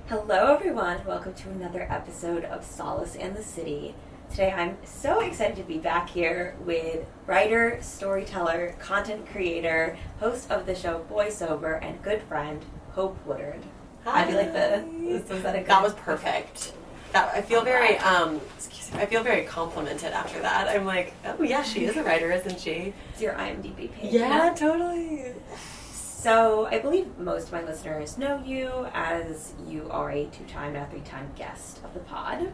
Hello everyone, welcome to another episode of Solace and the City. Today I'm so excited to be back here with writer, storyteller, content creator, host of the show Boy Sober, and good friend, Hope Woodard. Hi. I feel like that was perfect. I feel very I feel very complimented after that. I'm like, oh yeah, she is a writer, isn't she? It's your IMDb page. Yeah, totally. So I believe most of my listeners know you as you are a 2-time and a 3-time guest of the pod.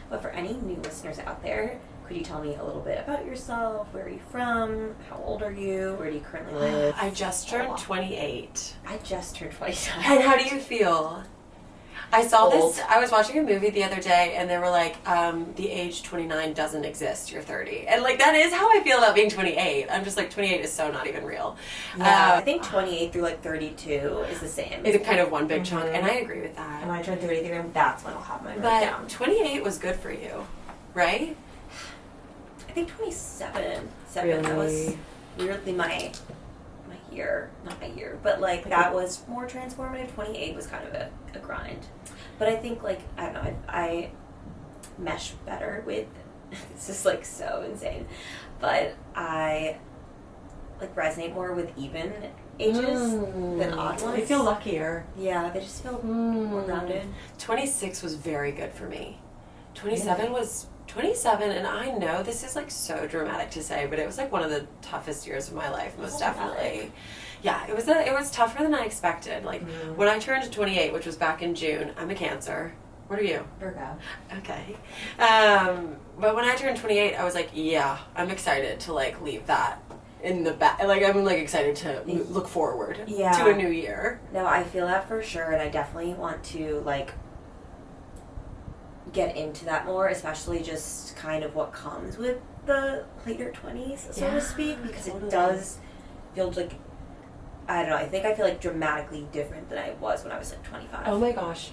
But for any new listeners out there, could you tell me a little bit about yourself? Where are you from? How old are you? Where do you currently live? I just turned 28. I just turned 27. And how do you feel? I saw Old. this, I was watching a movie the other day and they were like, the age 29 doesn't exist, you're 30. And like, that is how I feel about being 28. I'm just like, 28 is so not even real. Yeah, I think 28 through like 32 is the same. It's kind of one big chunk, and I agree with that. And when I turn 33, that's when I'll have my But down. 28 was good for you, right? I think 27. Really? That was weirdly my year. Not my year, but like that was more transformative. 28 was kind of a grind. But I think like, I don't know, I mesh better with, this is like so insane, but I like resonate more with even ages than odd ones. I feel luckier. Yeah, they just feel more rounded. 26 was very good for me. 27 was 27, and I know this is like so dramatic to say, but it was like one of the toughest years of my life, most definitely. Yeah, it was tougher than I expected. Like when I turned 28, which was back in June, I'm a Cancer. What are you? Virgo. Okay. But when I turned 28, I was like, yeah, I'm excited to like leave that in the back. Like I'm like excited to look forward to a new year. No, I feel that for sure, and I definitely want to like get into that more, especially just kind of what comes with the later 20s, so to speak, because it does feel like, I don't know, I feel like dramatically different than I was when I was like 25. Oh my gosh.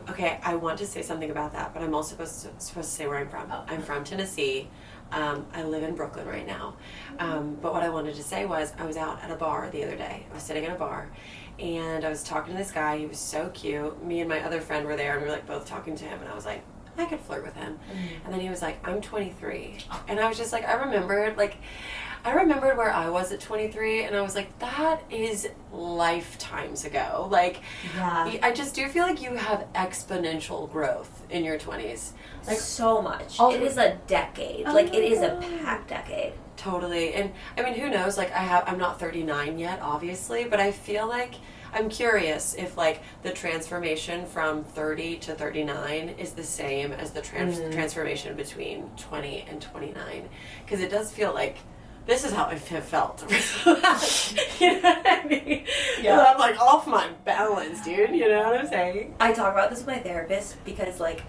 Okay, I want to say something about that, but I'm also supposed to say where I'm from. Oh. I'm from Tennessee. I live in Brooklyn right now. But what I wanted to say was I was out at a bar the other day. I was sitting in a bar and I was talking to this guy. He was so cute. Me and my other friend were there and we were like both talking to him, and I was like, I could flirt with him. And then he was like, I'm 23. And I was just like, I remembered where I was at 23, and I was like, that is lifetimes ago. Like, I just do feel like you have exponential growth in your 20s. Like, so much. It is a decade. Like, it is a packed decade. Totally. And, I mean, who knows? Like, I'm not 39 yet, obviously, but I feel like I'm curious if, like, the transformation from 30 to 39 is the same as the transformation between 20 and 29. Because it does feel like this is how I have felt. You know what I mean? Yeah. I'm like off my balance, dude. You know what I'm saying? I talk about this with my therapist because, like,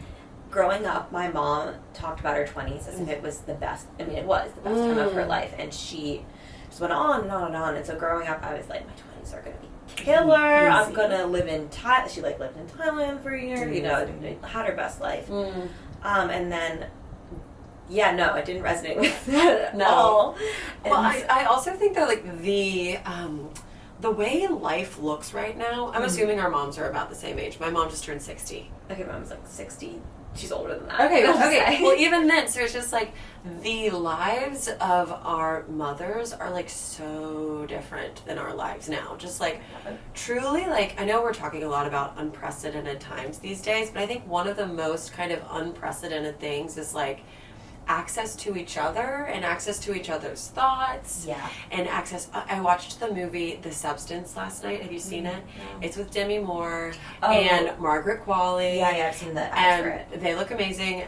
growing up, my mom talked about her 20s as if it was the best. I mean, it was the best time of her life, and she just went on and on and on. And so growing up, I was like, my 20s are going to be killer. I'm going to live in Thailand. She, like, lived in Thailand for a year, you know, had her best life. And then, yeah, no, it didn't resonate with that at all. Well, I also think that, like, the way life looks right now, I'm assuming our moms are about the same age. My mom just turned 60. Okay, mom's like 60. She's older than that. Okay. Well, even then, so it's just like the lives of our mothers are like so different than our lives now. Just like truly, like, I know we're talking a lot about unprecedented times these days, but I think one of the most kind of unprecedented things is like access to each other and access to each other's thoughts. Yeah. And access. I watched the movie The Substance last night. Have you seen it? No. It's with Demi Moore and Margaret Qualley. Yeah, I've seen the ads for it. And they look amazing.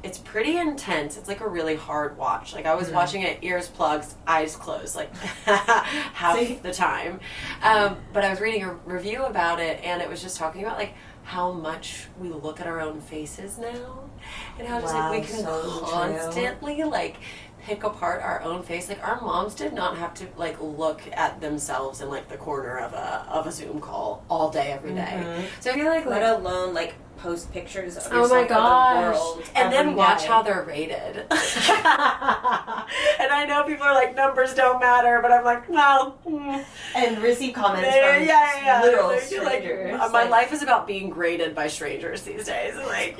It's pretty intense. It's like a really hard watch. Like, I was watching it, ears plugged, eyes closed, like half the time. But I was reading a review about it, and it was just talking about like how much we look at our own faces now, and how just like we can constantly like pick apart our own face. Like, our moms did not have to like look at themselves in like the corner of a Zoom call all day every day. So I feel like let alone like post pictures of Oh yourself my for the gosh. world And then every watch day. how they're rated. And I know people are like, numbers don't matter, but I'm like, no. And receive comments Yeah, from yeah. literal They're strangers. Like, my life is about being graded by strangers these days. Like,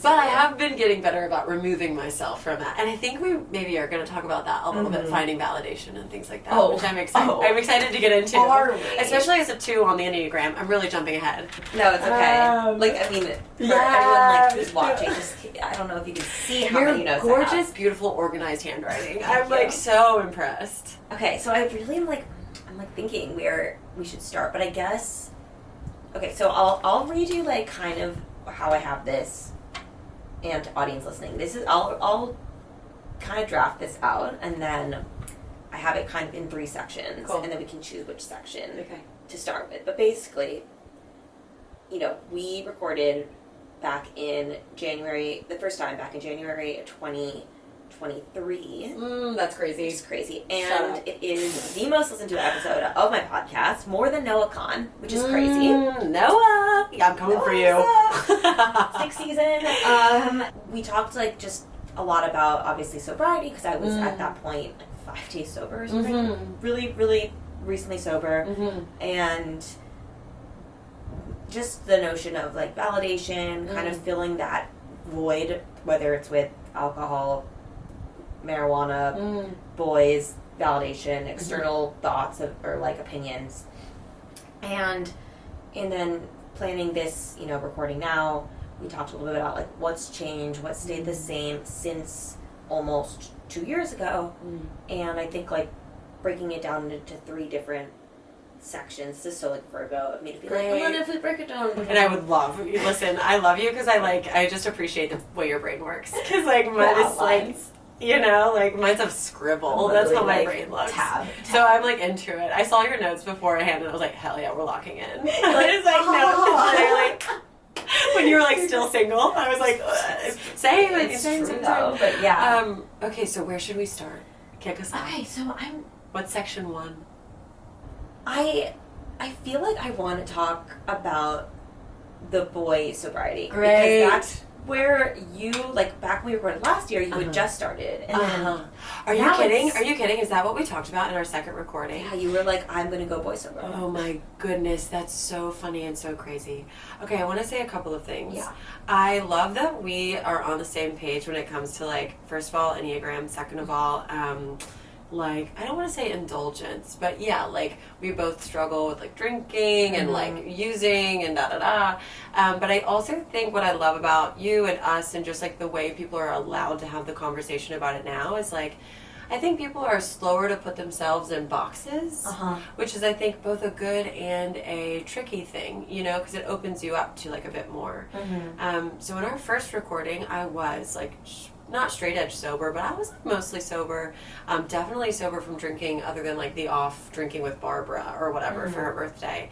but I have been getting better about removing myself from that, and I think we maybe are going to talk about that a little bit, finding validation and things like that, which I'm excited. I'm excited to get into, Are we? especially as a 2 on the Enneagram. I'm really jumping ahead. No, it's okay. Like, I mean, for everyone like who's watching, just I don't know if you can see how many notes I have. Gorgeous, beautiful, organized handwriting. I'm like so impressed. Okay, so I really am like, I'm like thinking where we should start, but I guess, okay, so I'll read you like kind of how I have this, and to audience listening, this is, I'll kind of draft this out, and then I have it kind of in 3 sections, Cool. and then we can choose which section Okay. to start with. But basically, you know, we recorded back in January, the first time back in January of 2023. That's crazy. Which is crazy. Shut And up. it is the most listened to episode of my podcast, more than Noah Khan, which is crazy. Noah! Yeah, I'm coming for you. 6th season. We talked like just a lot about obviously sobriety, because I was at that point like 5 days sober or something. Really, really recently sober. And just the notion of like validation, kind of filling that void, whether it's with alcohol, marijuana, boys, validation, external thoughts or like opinions. And then planning this, you know, recording now, we talked a little bit about like what's changed, what stayed the same since almost 2 years ago. And I think like breaking it down into 3 different sections is so like Virgo of me to be like, and then if we break it down, And I would love, listen, I love you because I just appreciate the way your brain works. Because like mine is like, you know, like mine's a scribble. That's how my brain looks. Tab. So I'm like into it. I saw your notes beforehand and I was like, hell yeah, we're locking in. I was like, no, literally. When you were like still single, I was like, same. It's true though, but yeah. Okay, so where should we start? Kick us off. Okay, so What's section 1? I feel like I want to talk about the boy sobriety. Great. Because that's where you, like, back when we recorded last year, you had just started. And then Are you now kidding? it's- Are you kidding? Is that what we talked about in our second recording? yeah, you were like, I'm going to go boy sober. Oh my goodness, that's so funny and so crazy. Okay, I want to say a couple of things. Yeah. I love that we are on the same page when it comes to, like, first of all, Enneagram, second of all, like, I don't want to say indulgence, but yeah, like, we both struggle with, like, drinking and, like, using and da-da-da. But I also think what I love about you and us and just, like, the way people are allowed to have the conversation about it now is, like, I think people are slower to put themselves in boxes, which is, I think, both a good and a tricky thing, you know, because it opens you up to, like, a bit more. So in our first recording, I was, like, not straight edge sober, but I was mostly sober. Definitely sober from drinking, other than like the off drinking with Barbara or whatever for her birthday.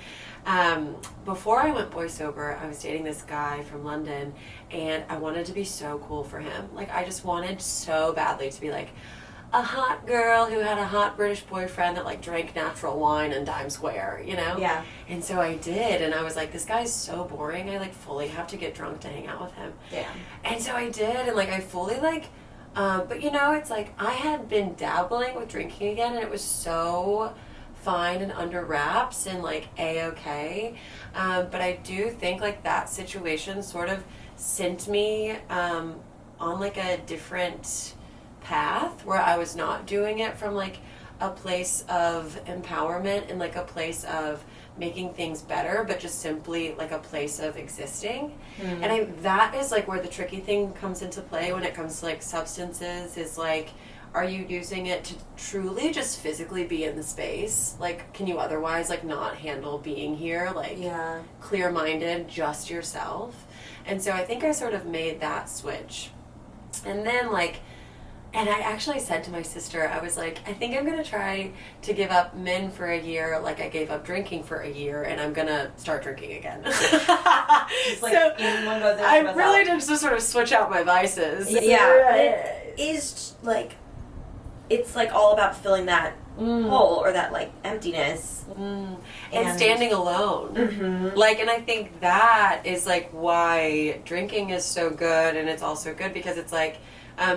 Before I went boy sober, I was dating this guy from London, and I wanted to be so cool for him. Like, I just wanted so badly to be like a hot girl who had a hot British boyfriend that like drank natural wine in Times Square, you know? Yeah. And so I did, and I was like, this guy's so boring, I like fully have to get drunk to hang out with him. Yeah. And so I did, and like I fully like, but you know, it's like I had been dabbling with drinking again, and it was so fine and under wraps and like a-okay. But I do think like that situation sort of sent me on like a different path where I was not doing it from like a place of empowerment and like a place of making things better, but just simply like a place of existing. And that is like where the tricky thing comes into play when it comes to like substances, is like, are you using it to truly just physically be in the space? Like, can you otherwise like not handle being here, like clear-minded, just yourself? And so I think I sort of made that switch. And then like, and I actually said to my sister, I was like, I think I'm going to try to give up men for a year like I gave up drinking for a year, and I'm going to start drinking again. Like, so in one goes in, I one goes really out. did just sort of switch out my vices. Yeah. It is like, it's like all about filling that hole or that like emptiness and standing alone. Like, and I think that is like why drinking is so good, and it's also good because it's like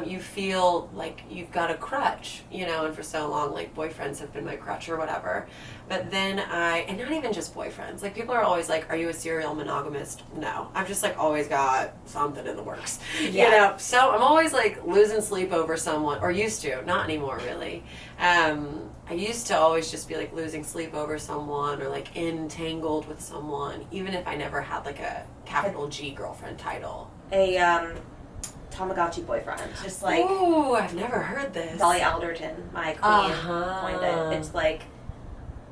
you feel like you've got a crutch, you know, and for so long, like, boyfriends have been my crutch or whatever. But then and not even just boyfriends, like, people are always like, are you a serial monogamist? No. I've just, like, always got something in the works, you know? So I'm always, like, losing sleep over someone, or used to, not anymore, really. I used to always just be, like, losing sleep over someone or, like, entangled with someone, even if I never had, like, a capital G girlfriend title. Tamagotchi boyfriend. Just like... Ooh, I've never heard this. Dolly Alderton, my queen, coined it. It's like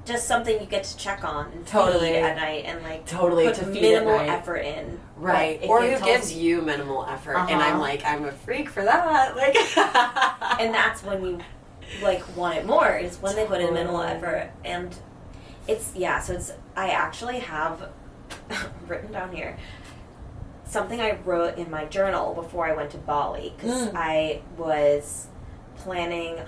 just something you get to check on and feed at night and like put to feed minimal at night. Effort in. Right. Or who gives you minimal effort. And I'm like, I'm a freak for that. Like and that's when you like want it more, is when they put in minimal effort. And it's so it's I actually have written down here something I wrote in my journal before I went to Bali, because I was planning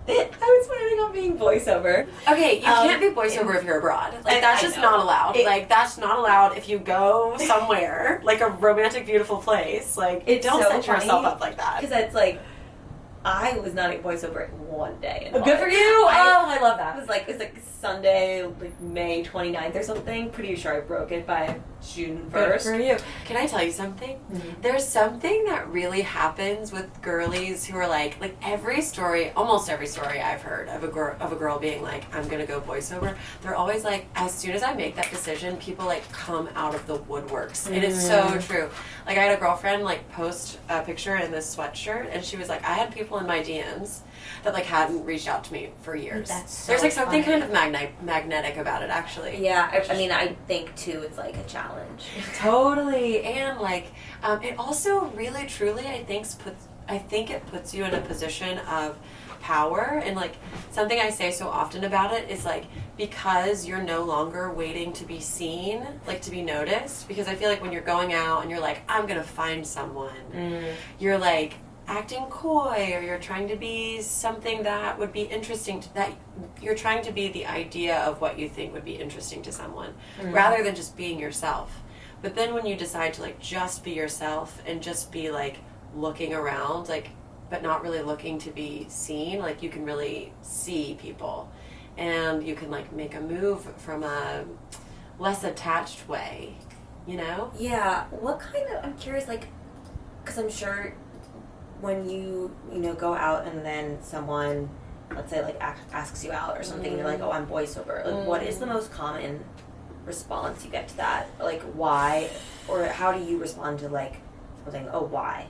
on being voiceover. Okay, you can't be voiceover if you're abroad. Like, that's just not allowed. Like, that's not allowed if you go somewhere, like a romantic, beautiful place. Like, don't set yourself up like that. Because it's like, I was not a voiceover one day. Good for you! I love that. It was like Sunday, like May 29th or something. Pretty sure I broke it by June 1st. Good for you. Can I tell you something? There's something that really happens with girlies who are like every story, almost every story I've heard of a girl being like, I'm gonna go voiceover. They're always like, as soon as I make that decision, people like come out of the woodworks. And it's so true. Like, I had a girlfriend like post a picture in this sweatshirt, and she was like, I had people in my DMs that like hadn't reached out to me for years. There's like something kind of magnetic about it, actually. Yeah, I mean, I think too it's like a challenge. Totally. And like it also really truly I think it puts you in a position of power. And like something I say so often about it is like, because you're no longer waiting to be seen, like to be noticed, because I feel like when you're going out and you're like, I'm gonna find someone, you're like acting coy, or you're trying to be something that would be interesting that you're trying to be the idea of what you think would be interesting to someone, rather than just being yourself. But then when you decide to like just be yourself and just be like looking around, like, but not really looking to be seen, like you can really see people, and you can like make a move from a less attached way, you know? Yeah. What kind of, I'm curious, like, because I'm sure when you go out and then someone, let's say, like asks you out or something, and you're like, oh, I'm voiceover. Like, what is the most common response you get to that? Like, why? Or how do you respond to like something? Oh, why?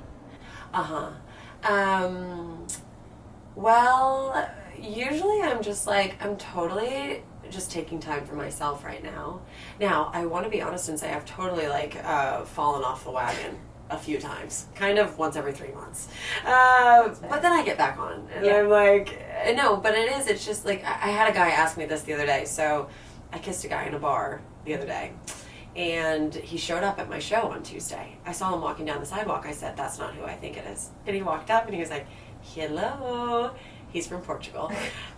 Well, usually I'm just like, I'm totally just taking time for myself right now. Now, I want to be honest and say I've totally like fallen off the wagon a few times, kind of once every 3 months, but then I get back on, and I'm like, no, but it's just like, I had a guy ask me this the other day. So I kissed a guy in a bar the other day, and he showed up at my show on Tuesday. I saw him walking down the sidewalk. I said, that's not who I think it is. And he walked up and he was like, hello. He's from Portugal.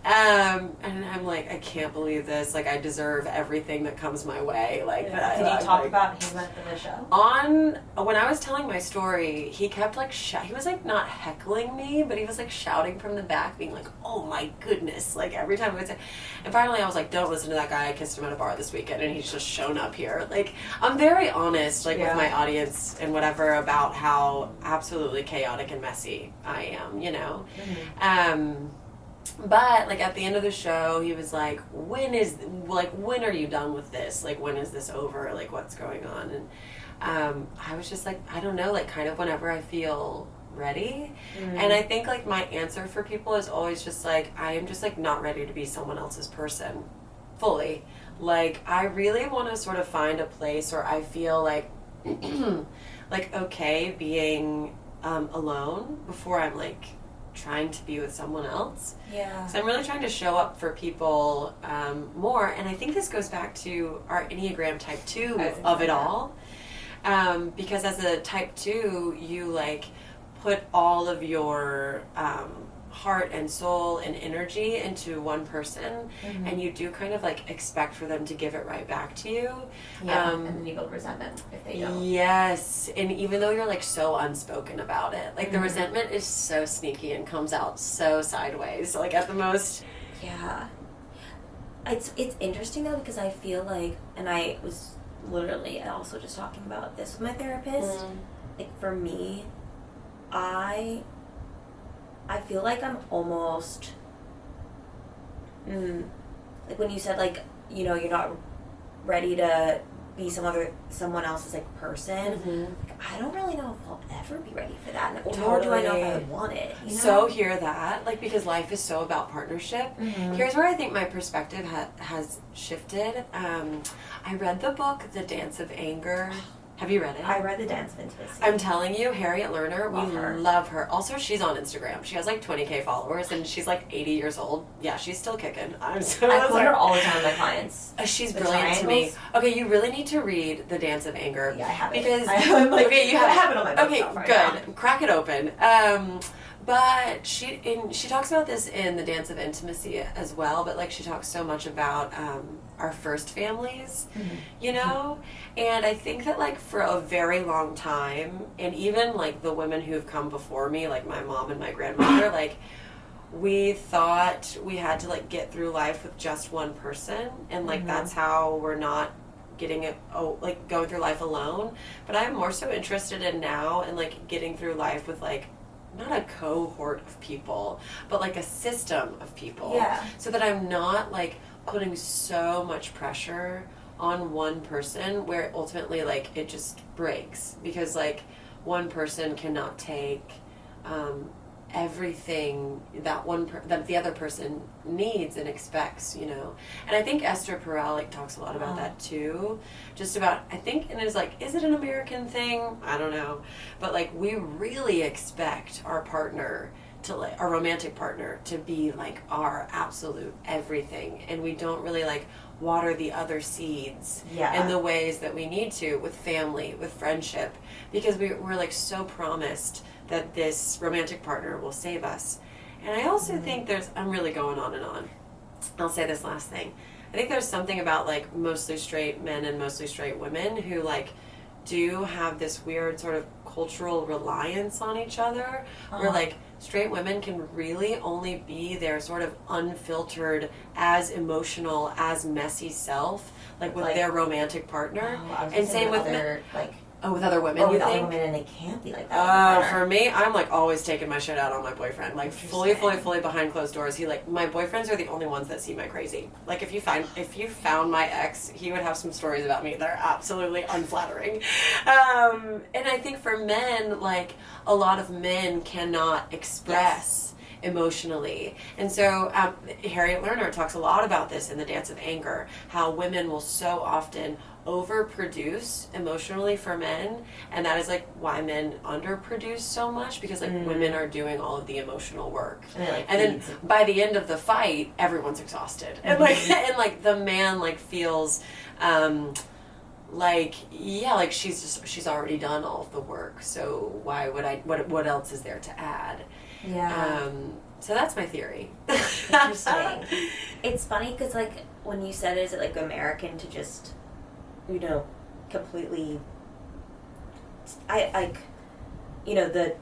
And I'm like, I can't believe this. Like, I deserve everything that comes my way. Like, Did you talk about him at the show? When I was telling my story, he kept like, he was like not heckling me, but he was like shouting from the back, being like, oh my goodness. Like, every time I would say, and finally I was like, don't listen to that guy. I kissed him at a bar this weekend, and he's just shown up here. Like, I'm very honest, like with my audience and whatever, about how absolutely chaotic and messy I am, you know? But like at the end of the show, he was like, when are you done with this? Like, when is this over? Like, what's going on? And I was just like, I don't know, like kind of whenever I feel ready. And I think like my answer for people is always just like, I am just like not ready to be someone else's person fully. Like, I really want to sort of find a place where I feel like like okay being alone before I'm like trying to be with someone else. So I'm really trying to show up for people more, and I think this goes back to our Enneagram Type 2 of it all, because as a Type 2, you like put all of your heart and soul and energy into one person, and you do kind of like expect for them to give it right back to you. Yeah, and then you build resentment if they don't. Yes, and even though you're like so unspoken about it, like the resentment is so sneaky and comes out so sideways, like at the most. Yeah. It's interesting though, because I feel like, and I was literally also just talking about this with my therapist, like for me, I feel like I'm almost, like when you said like, you know, you're not ready to be someone else's like person, like, I don't really know if I'll ever be ready for that, nor do I know if I would want it, you know? So hear that, like, because life is so about partnership. Here's where I think my perspective has shifted. I read the book The Dance of Anger. Have you read it? I read The Dance of Intimacy. I'm telling you, Harriet Lerner, we love her. Also, she's on Instagram. She has like 20K followers, and she's like 80 years old. Yeah, she's still kicking. I quote her all the time with my clients. She's brilliant to me. Okay, you really need to read The Dance of Anger. Yeah, I have it. Because, I'm like, okay, you I have it on my bookshelf okay, right good. now. Crack it open. But she talks about this in The Dance of Intimacy as well, but like she talks so much about our first families, you know? And I think that like for a very long time, and even like the women who've come before me, like my mom and my grandmother, like we thought we had to like get through life with just one person, and like that's how we're not getting it, like going through life alone. But I'm more so interested in now and like getting through life with like not a cohort of people, but like a system of people. Yeah. So that I'm not like putting so much pressure on one person where ultimately like it just breaks, because like one person cannot take everything that that the other person needs and expects, you know. And I think Esther Perel like talks a lot about that too, just about, I think, and it's like, is it an American thing? I don't know, but like we really expect our partner to, like, our romantic partner to be like our absolute everything, and we don't really like water the other seeds in the ways that we need to with family, with friendship, because we're like so promised that this romantic partner will save us. And I also think I'm really going on and on. I'll say this last thing. I think there's something about like mostly straight men and mostly straight women who like do have this weird sort of cultural reliance on each other, where like straight women can really only be their sort of unfiltered, as emotional, as messy self, like with their romantic partner. And same with other, like, with other women, with other women, and they can't be like that. For me, I'm like always taking my shit out on my boyfriend, like fully behind closed doors. He like, my boyfriends are the only ones that see my crazy. Like if you found my ex, he would have some stories about me that are absolutely unflattering. And I think for men, like a lot of men cannot express emotionally. And so Harriet Lerner talks a lot about this in The Dance of Anger, how women will so often overproduce emotionally for men, and that is like why men underproduce so much, because like women are doing all of the emotional work, and then by the end of the fight everyone's exhausted, and like the man like feels like she's already done all of the work, so why would I, what else is there to add? So that's my theory. Interesting. It's funny because like when you said, is it like American to just, you know, completely, I like, you know, the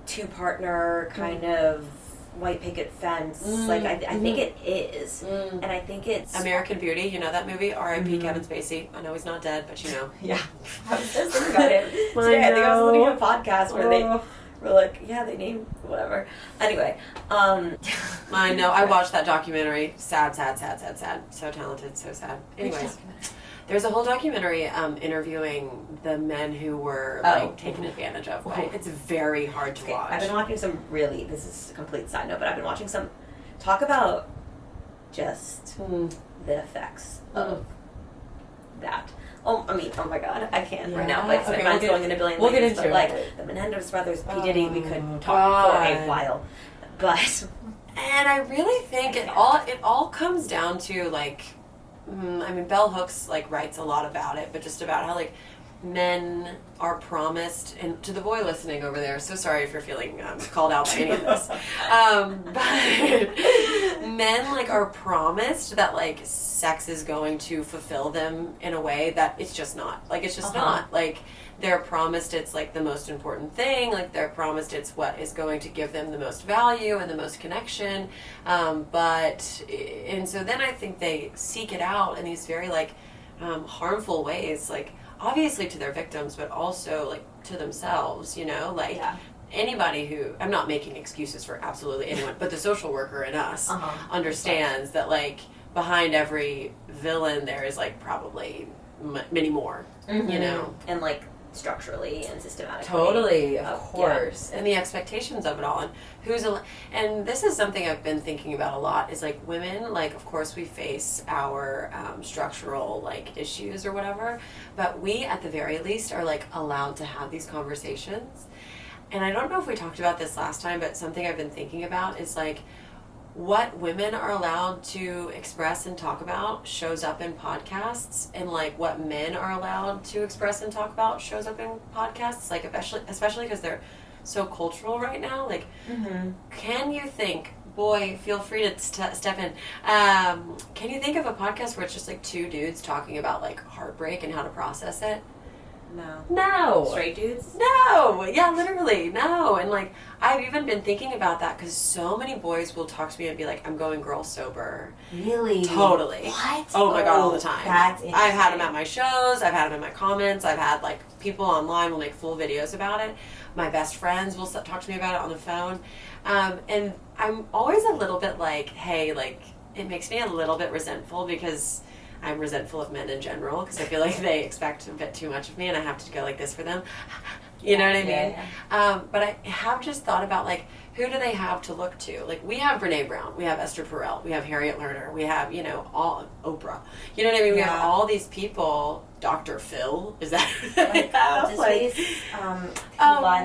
two partner kind of white picket fence, like I think it is, and I think it's American Beauty, you know that movie, R.I.P. Kevin Spacey. I know he's not dead, but you know. I was just thinking about it today. I think I was listening to a podcast where they were like, they named whatever. Anyway, I know, I watched that documentary. Sad. So talented, so sad. Anyways, there's a whole documentary interviewing the men who were like taken advantage of. It's very hard to watch. I've been watching some this is a complete side note, but I've been watching some talk about just the effects of that. Oh my God, I can't right now. Like, my mind's going in a billion we'll ways, get into but it. the Menendez brothers, P. Diddy, we could talk for a while. But and I really think it all comes down to like, I mean, Bell Hooks like writes a lot about it, but just about how like men are promised, and to the boy listening over there, so sorry if you're feeling called out by any of this, but men like are promised that like sex is going to fulfill them in a way that it's just not. Like it's just not. Like they're promised it's like the most important thing. Like they're promised it's what is going to give them the most value and the most connection. And so then I think they seek it out in these very like harmful ways, like obviously to their victims, but also like to themselves, you know, like anybody who, I'm not making excuses for absolutely anyone, but the social worker in us understands that like behind every villain there is like probably many more, you know, and like structurally and systematically. Totally, of course. And the expectations of it all, and and this is something I've been thinking about a lot, is like women, like of course we face our structural like issues or whatever, but we at the very least are like allowed to have these conversations. And I don't know if we talked about this last time, but something I've been thinking about is like what women are allowed to express and talk about shows up in podcasts, and like what men are allowed to express and talk about shows up in podcasts, like especially because they're so cultural right now. Like can you think, boy, feel free to step in, can you think of a podcast where it's just like two dudes talking about like heartbreak and how to process it? No. Straight dudes? No. Yeah, literally. No. And like, I've even been thinking about that because so many boys will talk to me and be like, I'm going girl sober. Really? Totally. What? Oh my God, all the time. That's interesting. I've had them at my shows. I've had them in my comments. I've had like people online will make full videos about it. My best friends will talk to me about it on the phone. And I'm always a little bit like, hey, like, it makes me a little bit resentful because I'm resentful of men in general because I feel like they expect a bit too much of me and I have to go like this for them. You know what I mean? Yeah. But I have just thought about like, who do they have to look to? Like we have Brene Brown, we have Esther Perel, we have Harriet Lerner, we have, you know, all Oprah. You know what I mean? We have all these people. Dr. Phil, is that like,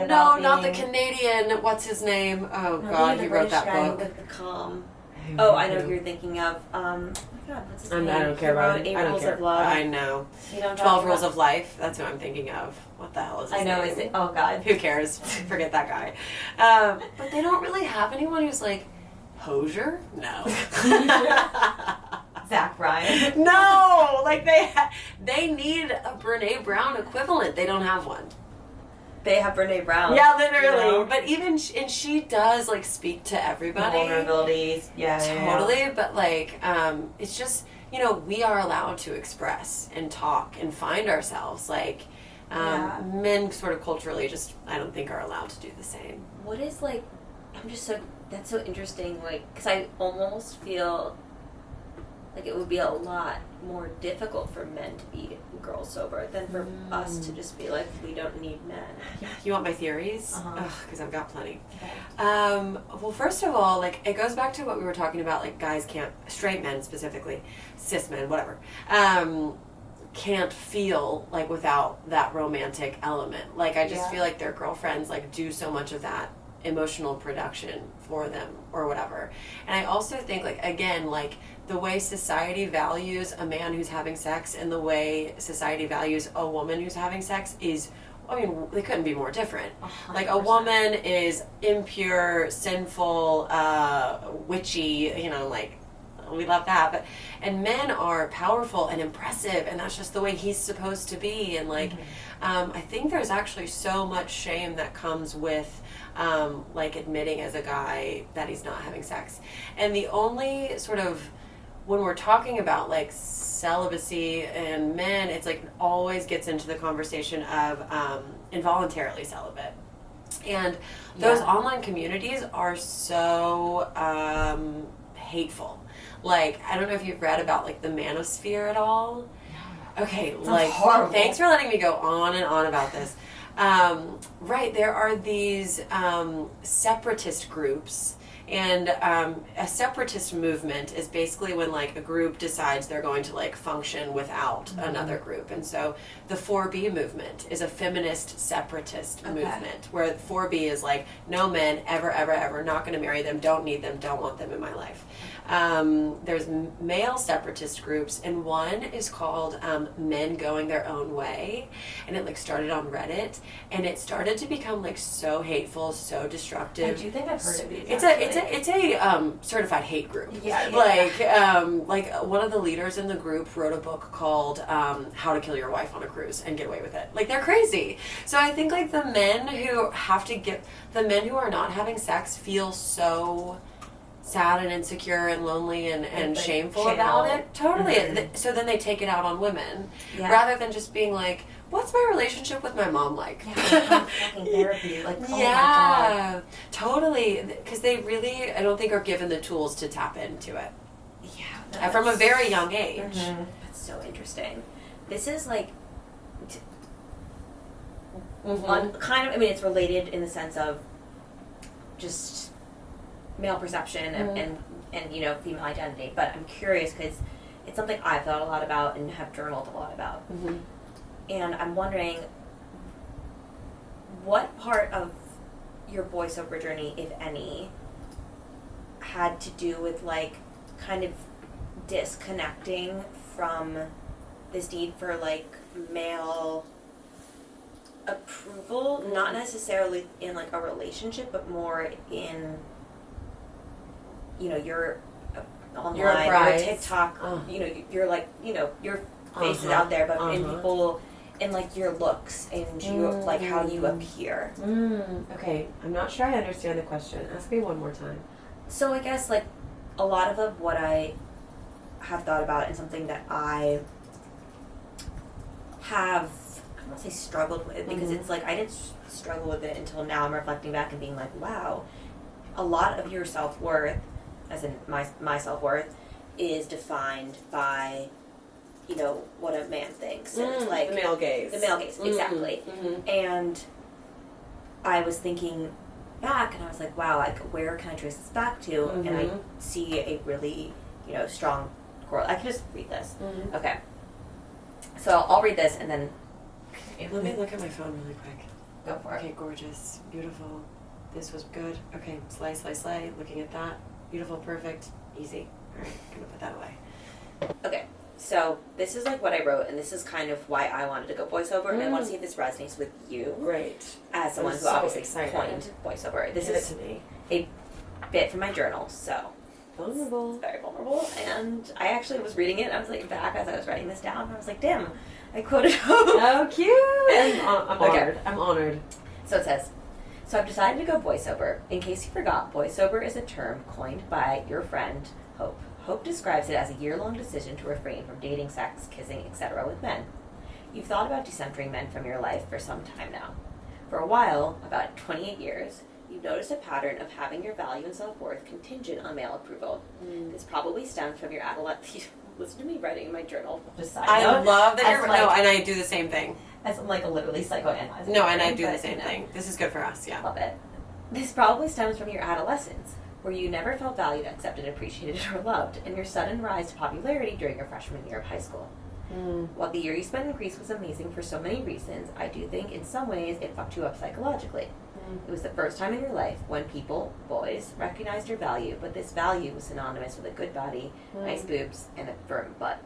no, not the Canadian. What's his name? Oh God, he wrote that book. With the calm. Oh, I know who you're thinking of. Oh my God, what's his name? I don't care about it. 8 Rules of Love. I know. 12 Rules of Life. That's who I'm thinking of. What the hell is his name? I know. Is it? Oh God. Who cares? Forget that guy. But they don't really have anyone who's like Hosier. No. Zach Bryan. No, like they need a Brene Brown equivalent. They don't have one. They have Brene Brown. Yeah, literally. You know? But even and she does like speak to everybody. Vulnerabilities. Yeah. Totally. Yeah. But like, it's just, you know, we are allowed to express and talk and find ourselves. Like, men sort of culturally just, I don't think are allowed to do the same. What is like? That's so interesting. Like, because I almost feel like it would be a lot more difficult for men to be girl sober than for us to just be like, we don't need men. You want my theories? Because I've got plenty. Okay. Well, first of all, like it goes back to what we were talking about, like guys can't, straight men specifically, cis men, whatever, can't feel like without that romantic element. Like I just feel like their girlfriends like do so much of that emotional production for them or whatever. And I also think like, again, like the way society values a man who's having sex and the way society values a woman who's having sex is, I mean, they couldn't be more different. 100%. Like a woman is impure, sinful, witchy, you know, like we love that, and men are powerful and impressive, and that's just the way he's supposed to be. And like I think there's actually so much shame that comes with like admitting as a guy that he's not having sex. And the only sort of, when we're talking about like celibacy and men, it's like always gets into the conversation of involuntarily celibate. And those online communities are so hateful. Like, I don't know if you've read about like the manosphere at all. Okay, like, horrible. Thanks for letting me go on and on about this. Right, there are these separatist groups. And a separatist movement is basically when like a group decides they're going to like function without another group. And so the 4B movement is a feminist separatist movement where 4B is like no men ever, ever, ever, not going to marry them, don't need them, don't want them in my life. There's male separatist groups, and one is called Men Going Their Own Way, and it like started on Reddit, and it started to become like so hateful, so destructive. I do think I've heard of these. It's a certified hate group. Like one of the leaders in the group wrote a book called How to Kill Your Wife on a Cruise and Get Away with It. Like they're crazy. So I think like the men who are not having sex feel so sad and insecure and lonely and like shameful about it. Totally. So then they take it out on women rather than just being like, what's my relationship with my mom like? Yeah, fucking therapy. Like, oh my God. Totally. Because they really, I don't think, are given the tools to tap into it. Yeah. From a very young age. That's so interesting. This is like, kind of, I mean, it's related in the sense of just male perception and you know, female identity. But I'm curious because it's something I've thought a lot about and have journaled a lot about. And I'm wondering, what part of your boy sober journey, if any, had to do with like kind of disconnecting from this need for like male approval, not necessarily in like a relationship, but more in, you know, you're online, you're TikTok, you know, you're like, you know, your face is out there, but in people, in like your looks and you like how you appear. Okay, I'm not sure I understand the question. Ask me one more time. So I guess like a lot of what I have thought about and something that I have, I don't want to say struggled with, because it's like I didn't struggle with it until now. I'm reflecting back and being like, wow, a lot of your self-worth, as in my self-worth, is defined by, you know, what a man thinks. And it's like the male gaze. The male gaze, exactly. And I was thinking back and I was like, wow, like where can I trace this back to? And I see a really, you know, strong correlation. I can just read this. Okay. So I'll read this and then let me look at my phone really quick. Go for it. Okay, gorgeous, beautiful. This was good. Okay, slay, slay, slay. Looking at that. Beautiful, perfect, easy. All right, gonna put that away. Okay. So this is like what I wrote, and this is kind of why I wanted to go boy sober, and I want to see if this resonates with you. Great. As someone who obviously coined boy sober. This is to me. A bit from my journal, so vulnerable. Very vulnerable. And I actually was reading it, and I was like back as I was writing this down, and I was like, damn, I quoted him. Oh, cute. I'm honored. I'm honored. So it says, so I've decided to go boy sober. In case you forgot, boy sober is a term coined by your friend, Hope. Hope describes it as a year-long decision to refrain from dating, sex, kissing, etc. with men. You've thought about decentering men from your life for some time now. For a while, about 28 years, you've noticed a pattern of having your value and self-worth contingent on male approval. This probably stems from your adolescence. Listen to me writing in my journal. Just side note. I love that you're... like, no, and I do the same thing. As I'm like literally psychoanalyzing. No, and I do the same thing. This is good for us, yeah. Love it. This probably stems from your adolescence, where you never felt valued, accepted, appreciated, or loved, and your sudden rise to popularity during your freshman year of high school. While the year you spent in Greece was amazing for so many reasons, I do think in some ways it fucked you up psychologically. It was the first time in your life when people, boys, recognized your value, but this value was synonymous with a good body, nice boobs, and a firm butt.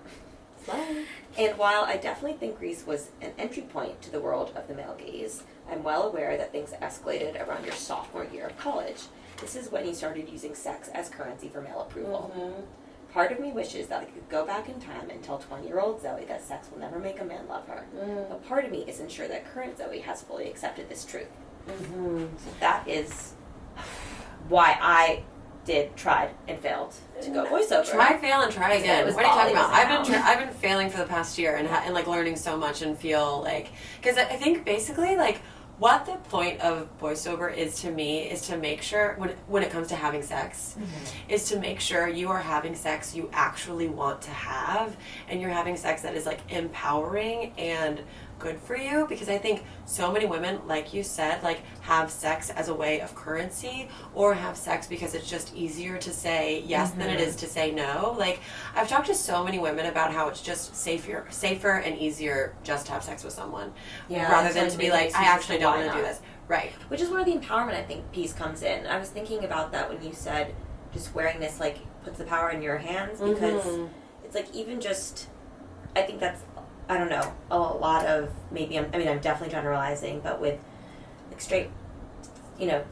And while I definitely think Greece was an entry point to the world of the male gaze, I'm well aware that things escalated around your sophomore year of college. This is when you started using sex as currency for male approval. Part of me wishes that I could go back in time and tell 20-year-old Zoe that sex will never make a man love her. But part of me isn't sure that current Zoe has fully accepted this truth. So that is why I tried and failed to go boy sober. Try, fail, and try again. What are you talking about? I've been failing for the past year and like learning so much and feel like, because I think basically like what the point of boy sober is to me is to make sure when it comes to having sex is to make sure you are having sex you actually want to have, and you're having sex that is like empowering and good for you, because I think so many women, like you said, like have sex as a way of currency, or have sex because it's just easier to say yes than it is to say no. Like, I've talked to so many women about how it's just safer and easier just to have sex with someone, rather than to be like, I actually don't want to do this. Right. Which is where the empowerment, I think, piece comes in. I was thinking about that when you said just wearing this, like, puts the power in your hands, because it's like, even just, I think that's, I don't know, a lot of, I'm definitely generalizing, but with like straight,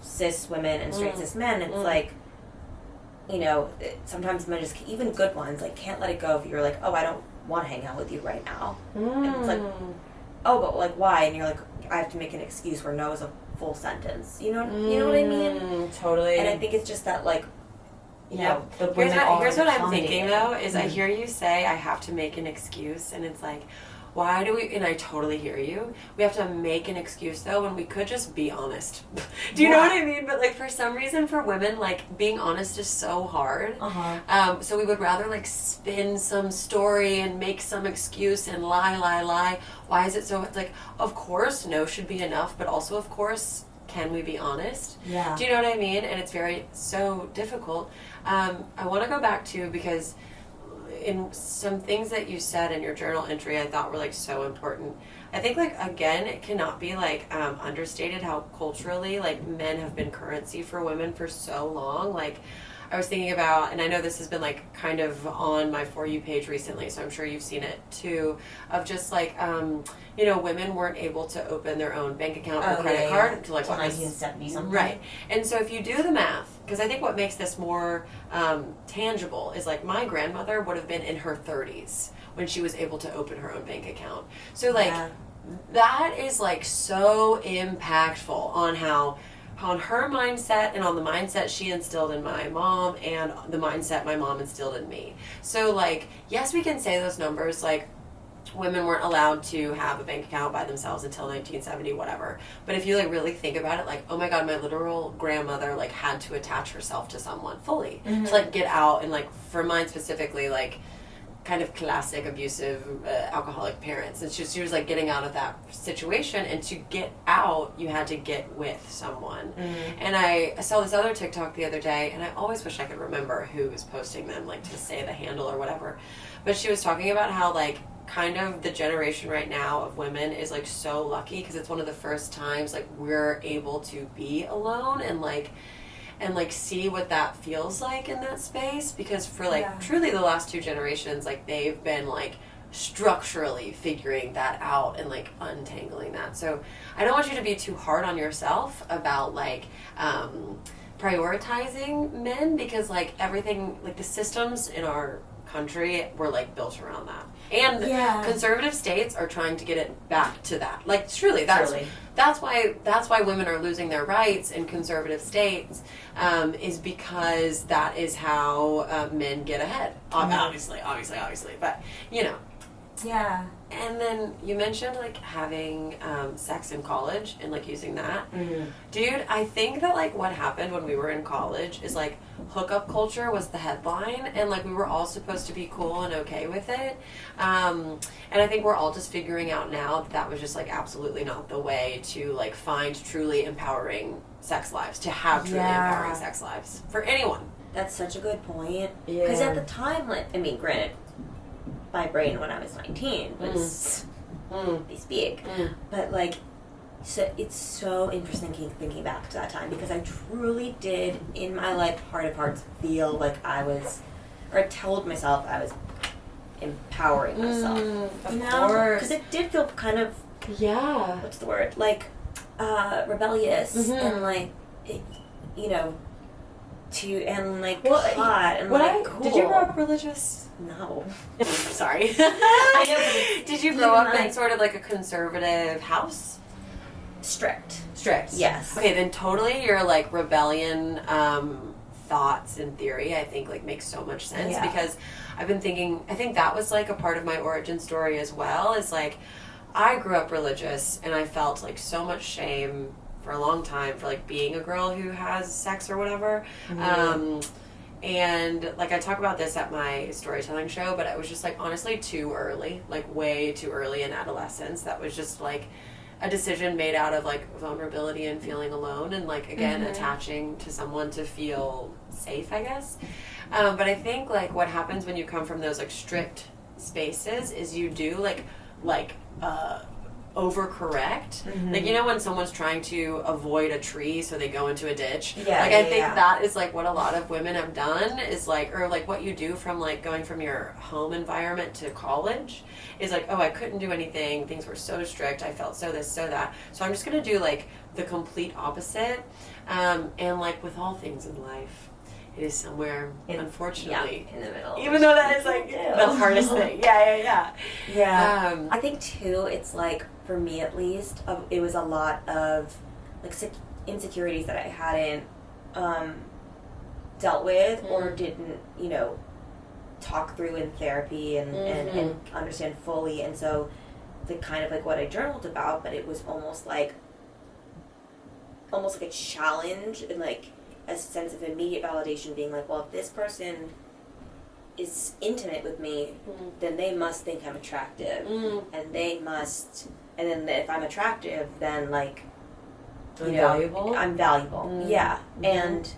cis women and straight cis men, it's like, sometimes men just, even good ones, like, can't let it go if you're like, oh, I don't want to hang out with you right now. And it's like, oh, but like, why? And you're like, I have to make an excuse where no is a full sentence. You know what I mean? Totally. And I think it's just that, like, here's what I'm thinking, though, is I hear you say I have to make an excuse, and it's like, why do we, and I totally hear you, we have to make an excuse, though, when we could just be honest. Do you know what I mean? But, like, for some reason, for women, like, being honest is so hard. So we would rather, like, spin some story and make some excuse and lie. Why is it so, it's like, of course, no should be enough, but also, of course, can we be honest? Yeah. Do you know what I mean? And it's so difficult. I want to go back to, because in some things that you said in your journal entry, I thought were like so important. I think, like, again, it cannot be like understated how culturally, like, men have been currency for women for so long. Like, I was thinking about, and I know this has been like kind of on my For You page recently, so I'm sure you've seen it too, of just like, women weren't able to open their own bank account or credit card until like 1970 something. Right. And so if you do the math, because I think what makes this more tangible is, like, my grandmother would have been in her 30s when she was able to open her own bank account. So, like, that is, like, so impactful on her mindset and on the mindset she instilled in my mom and the mindset my mom instilled in me. So, like, yes, we can say those numbers, like, women weren't allowed to have a bank account by themselves until 1970, whatever. But if you, like, really think about it, like, oh my God, my literal grandmother, like, had to attach herself to someone fully to, like, get out. And, like, for mine specifically, like, kind of classic abusive alcoholic parents, and she was like getting out of that situation, and to get out you had to get with someone. And I saw this other TikTok the other day, and I always wish I could remember who was posting them, like, to say the handle or whatever, but she was talking about how, like, kind of the generation right now of women is, like, so lucky because it's one of the first times, like, we're able to be alone and see what that feels like in that space, because for, like, truly the last two generations, like, they've been, like, structurally figuring that out and, like, untangling that. So I don't want you to be too hard on yourself about, like, prioritizing men, because, like, everything, like, the systems in our country were, like, built around that, and conservative states are trying to get it back to that. Like, truly, that's why women are losing their rights in conservative states, is because that is how men get ahead. Obviously, but And then you mentioned, like, having sex in college and, like, using that. Dude, I think that, like, what happened when we were in college is, like, hookup culture was the headline, and, like, we were all supposed to be cool and okay with it. And I think we're all just figuring out now that was just, like, absolutely not the way to, like, find truly empowering sex lives, to have truly empowering sex lives for anyone. That's such a good point. Because at the time, like, I mean, granted, my brain when I was 19 was this big, but, like, so it's so interesting thinking back to that time, because I truly did in my life, heart of hearts, feel like I was, or I told myself I was empowering myself. Of course, because it did feel kind of what's the word, like rebellious and, like, it, and, like, hot and, like, cool. Did you grow up religious? No. Sorry. I know, but did you grow up in sort of, like, a conservative house? Strict. Yes. Okay, then totally your, like, rebellion thoughts and theory, I think, like, makes so much sense, because I've been thinking, I think that was, like, a part of my origin story as well, is, like, I grew up religious and I felt, like, so much shame for a long time for, like, being a girl who has sex or whatever. And like I talk about this at my storytelling show, but it was just like honestly too early, like way too early in adolescence. That was just like a decision made out of like vulnerability and feeling alone, and like again attaching to someone to feel safe, I guess. But I think like what happens when you come from those like strict spaces is you do like overcorrect. Like, you know, when someone's trying to avoid a tree so they go into a ditch. I think that is like what a lot of women have done, is like, or like what you do from like going from your home environment to college is like, oh, I couldn't do anything, things were so strict, I felt so this, so that, so I'm just gonna do like the complete opposite. And like with all things in life, it is somewhere, unfortunately, in the middle. Even though that is like the hardest thing. Yeah. I think too, it's like, for me at least, it was a lot of like insecurities that I hadn't dealt with or didn't, you know, talk through in therapy and understand fully. And so the kind of like what I journaled about, but it was almost like a challenge and like a sense of immediate validation, being like, well, if this person is intimate with me, then they must think I'm attractive, and they must, and then if I'm attractive, then like, you know, I'm valuable. Yeah. And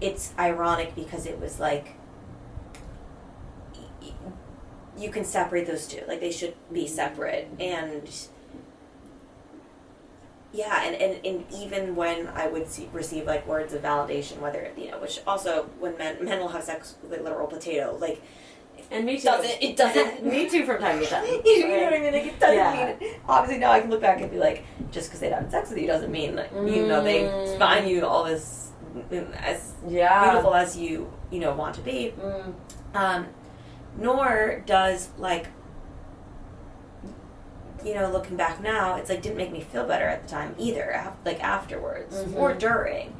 it's ironic because it was like, you can separate those two, like they should be separate. And yeah, and even when I would receive like words of validation, whether, you know, which also when men will have sex with a literal potato, like, and me too. It doesn't. Me too from time to time. You know what I mean? Like, it doesn't mean. Obviously, now I can look back and be like, just because they've had sex with you doesn't mean that you know they find you all this as beautiful as you know want to be. Nor does like, you know, looking back now, it's like didn't make me feel better at the time either. Like afterwards or during.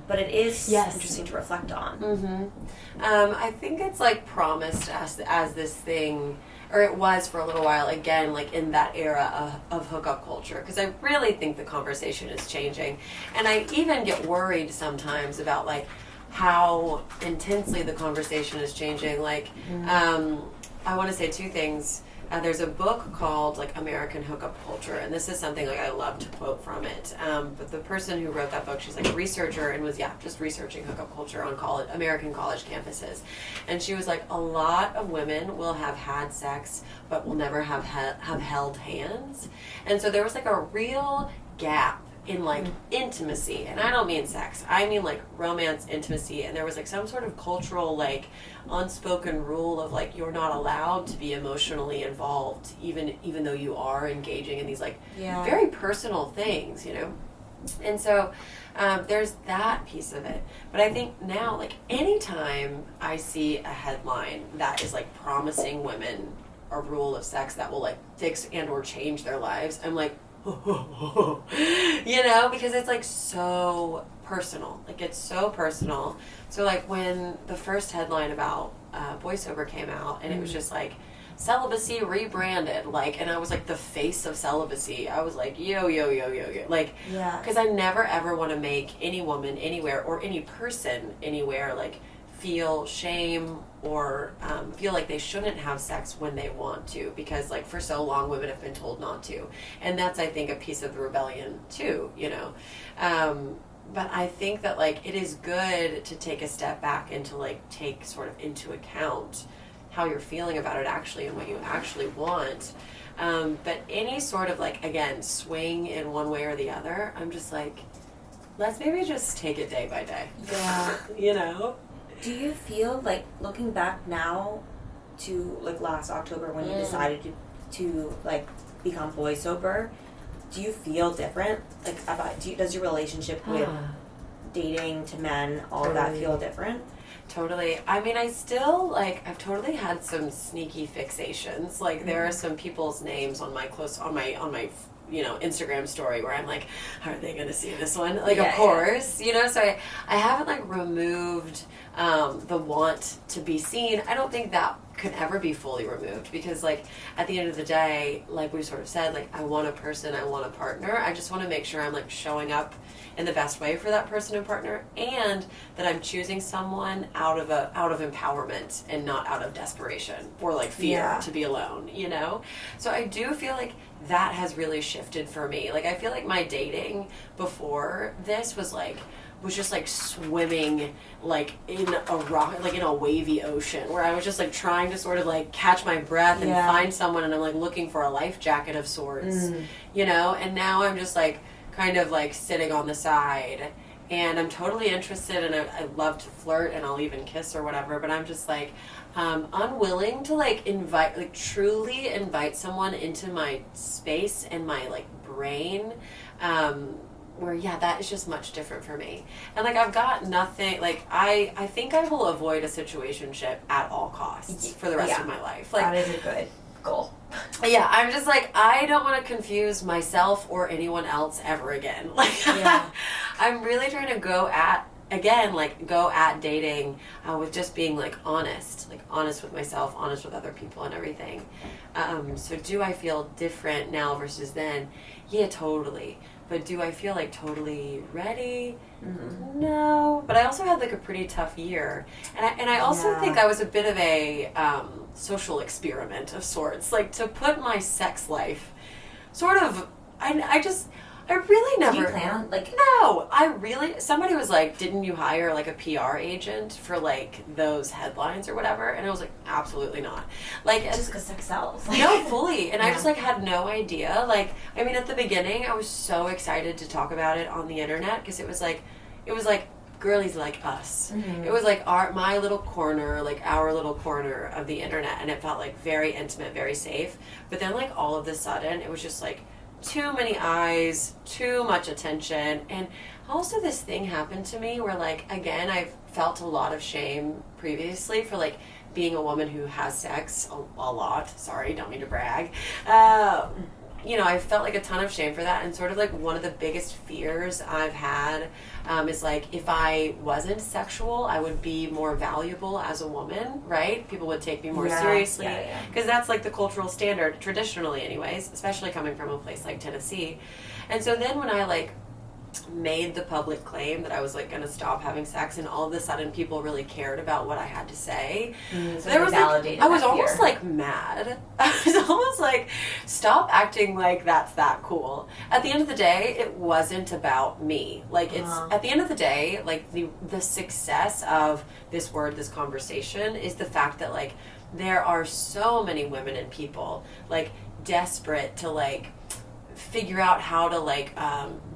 But it is interesting to reflect on. I think it's like promised as this thing, or it was for a little while, again, like in that era of hookup culture, because I really think the conversation is changing. And I even get worried sometimes about like how intensely the conversation is changing. Like, I want to say two things. There's a book called like American Hookup Culture, and this is something like I love to quote from it. But the person who wrote that book, she's like a researcher and was just researching hookup culture on American college campuses. And she was like, a lot of women will have had sex but will never have held hands. And so there was like a real gap in like intimacy, and I don't mean sex, I mean like romance, intimacy, and there was like some sort of cultural like unspoken rule of like you're not allowed to be emotionally involved even though you are engaging in these like very personal things, you know. And so there's that piece of it. But I think now, like, anytime I see a headline that is like promising women a rule of sex that will like fix and or change their lives, I'm like, you know, because it's like so personal. Like, it's so personal. So like when the first headline about Boy Sober came out, and it was just like celibacy rebranded, like, and I was like the face of celibacy. I was like, yo, like, because I never ever want to make any woman anywhere or any person anywhere like feel shame or feel like they shouldn't have sex when they want to, because like for so long women have been told not to, and that's I think a piece of the rebellion too, you know. But I think that like it is good to take a step back and to like take sort of into account how you're feeling about it actually and what you actually want. But any sort of like, again, swing in one way or the other, I'm just like, let's maybe just take it day by day. Yeah. You know? Do you feel like, looking back now to like last October when you decided to like become Boy Sober, do you feel different? Like, about does your relationship with dating to men, all of that, feel different? Totally. I mean, I still, like, I've totally had some sneaky fixations. Like, there are some people's names on my you know, Instagram story where I'm like, are they going to see this one? Like, of course, you know, so I haven't, like, removed the want to be seen. I don't think that could ever be fully removed, because like at the end of the day, like we sort of said, like I want a person, I want a partner. I just want to make sure I'm like showing up in the best way for that person and partner, and that I'm choosing someone out of empowerment and not out of desperation or like fear to be alone, you know? So I do feel like that has really shifted for me. Like I feel like my dating before this was just like swimming like in a rock, like in a wavy ocean, where I was just like trying to sort of like catch my breath and find someone, and I'm like looking for a life jacket of sorts, you know? And now I'm just like kind of like sitting on the side, and I'm totally interested, and I love to flirt, and I'll even kiss or whatever, but I'm just like unwilling to like truly invite someone into my space and my like brain, where that is just much different for me. And like I've got nothing, like I think I will avoid a situationship at all costs for the rest of my life. Like that is a good goal. Yeah, I'm just like, I don't want to confuse myself or anyone else ever again. Like I'm really trying to go at dating with just being like honest with myself, honest with other people and everything. So do I feel different now versus then? Yeah, totally. But do I feel like totally ready? Mm-hmm. No. But I also had like a pretty tough year. And I also think I was a bit of a social experiment of sorts. Like to put my sex life sort of, I really never. Did you plan on, like... No, somebody was like, didn't you hire like a PR agent for like those headlines or whatever? And I was like, absolutely not. Like, just because sex sells. Like, no, fully. And I just like had no idea. Like, I mean, at the beginning, I was so excited to talk about it on the internet, because it was like girlies like us. Mm-hmm. It was like my little corner, like our little corner of the internet, and it felt like very intimate, very safe. But then like all of a sudden, it was just like too many eyes, too much attention. And also this thing happened to me where like, again, I've felt a lot of shame previously for like being a woman who has sex a lot. Sorry, don't mean to brag. You know, I felt like a ton of shame for that, and sort of like one of the biggest fears I've had is like, if I wasn't sexual, I would be more valuable as a woman, right? People would take me more seriously, because that's like the cultural standard, traditionally anyways, especially coming from a place like Tennessee. And so then when I like made the public claim that I was like going to stop having sex, and all of a sudden people really cared about what I had to say, so there was like, I was almost like mad. I was almost like, stop acting like that's that cool. At the end of the day, it wasn't about me. Like it's at the end of the day, like the success of this conversation is the fact that like there are so many women and people like desperate to like figure out how to like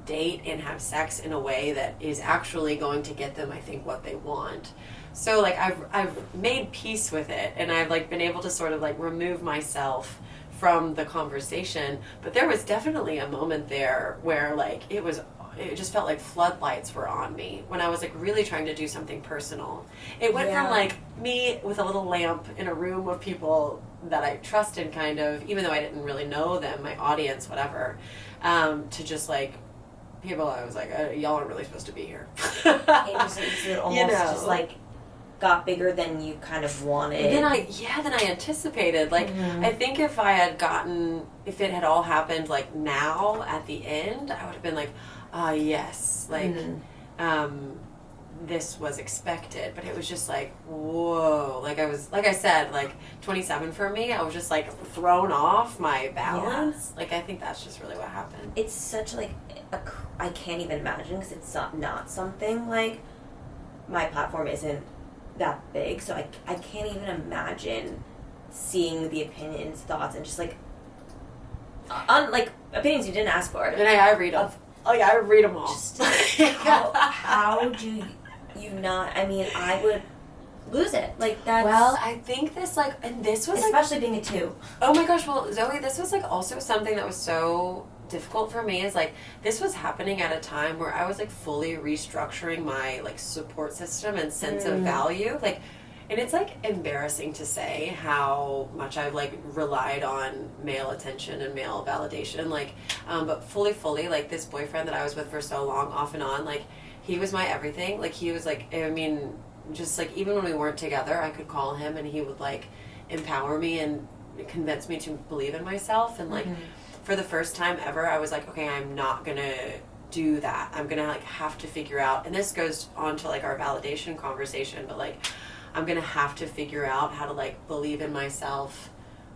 date and have sex in a way that is actually going to get them, I think, what they want. So like I've made peace with it, and I've like been able to sort of like remove myself from the conversation. But there was definitely a moment there where like it just felt like floodlights were on me when I was like really trying to do something personal. It went from like me with a little lamp in a room of people that I trusted, kind of, even though I didn't really know them, my audience, whatever, to just like people I was like, y'all aren't really supposed to be here. It almost just like got bigger than you kind of wanted. Than I anticipated. Like, I think if it had all happened like now at the end, I would have been like, yes, like, this was expected. But it was just like, whoa. Like I said, like 27 for me, I was just like thrown off my balance. Like, I think that's just really what happened. It's such like, I can't even imagine, because it's not something like, my platform isn't that big, so I can't even imagine seeing the opinions, thoughts, and just like, like opinions you didn't ask for. And I read them. Like, I read them all. Just, how do you not? I mean, I would lose it. Like, that's... Well, I think this, like, and this was especially being a 2. Oh my gosh, well, Zoe, this was like also something that was so difficult for me, is like, this was happening at a time where I was like fully restructuring my like support system and sense of value. Like, and it's like embarrassing to say how much I've like relied on male attention and male validation, like, but fully, like, this boyfriend that I was with for so long, off and on, like, he was my everything. Like, he was like, I mean, just like, even when we weren't together, I could call him and he would like empower me and convince me to believe in myself. And like for the first time ever, I was like, okay, I'm not gonna do that. I'm gonna like have to figure out, and this goes on to like our validation conversation, but like I'm gonna have to figure out how to like believe in myself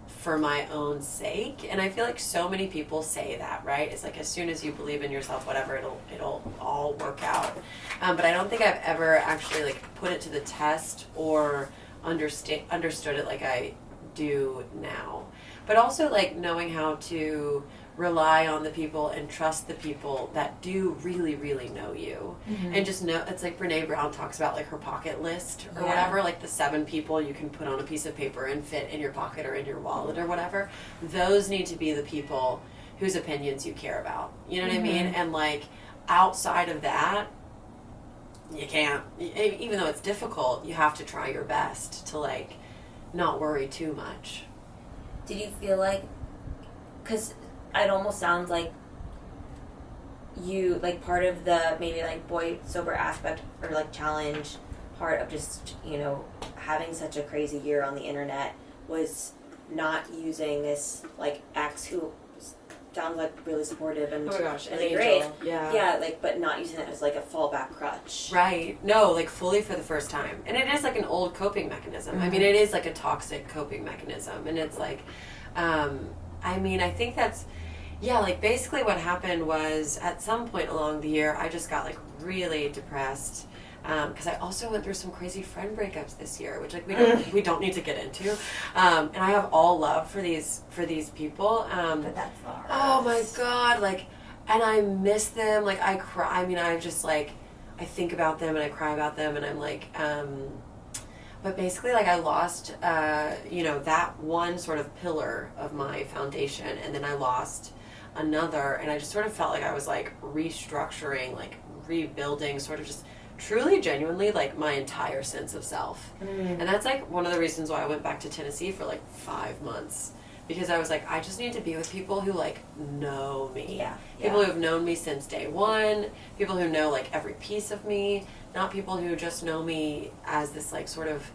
for my own sake. And I feel like so many people say that, right? It's like as soon as you believe in yourself, whatever, it'll all work out. But I don't think I've ever actually like put it to the test or understood it like I do now. But also like knowing how to rely on the people and trust the people that do really, really know you. And just know, it's like Brene Brown talks about like her pocket list or whatever, like the 7 people you can put on a piece of paper and fit in your pocket or in your wallet or whatever. Those need to be the people whose opinions you care about. You know what I mean? And like outside of that, you can't, even though it's difficult, you have to try your best to like not worry too much. Did you feel like, because it almost sounds like you, like part of the maybe like boy sober aspect or like challenge part of just, you know, having such a crazy year on the internet was not using this like ex who sounds like really supportive and oh my gosh, really an great. angel. Yeah, like, but not using it as like a fallback crutch. Right. No, like fully for the first time. And it is like an old coping mechanism. I mean, it is like a toxic coping mechanism. And it's like, I mean, I think that's, yeah, like basically what happened was at some point along the year, I just got like really depressed. Because I also went through some crazy friend breakups this year, which like we don't need to get into. And I have all love for these people. But that's the hardest. Oh my God, like, and I miss them. Like I cry. I mean, I just like, I think about them and I cry about them, and I'm like, but basically like I lost, you know, that one sort of pillar of my foundation, and then I lost another, and I just sort of felt like I was like restructuring, like rebuilding, sort of just truly genuinely like my entire sense of self. And that's like one of the reasons why I went back to Tennessee for like 5 months, because I was like, I just need to be with people who like know me. People who have known me since day one, people who know like every piece of me, not people who just know me as this like sort of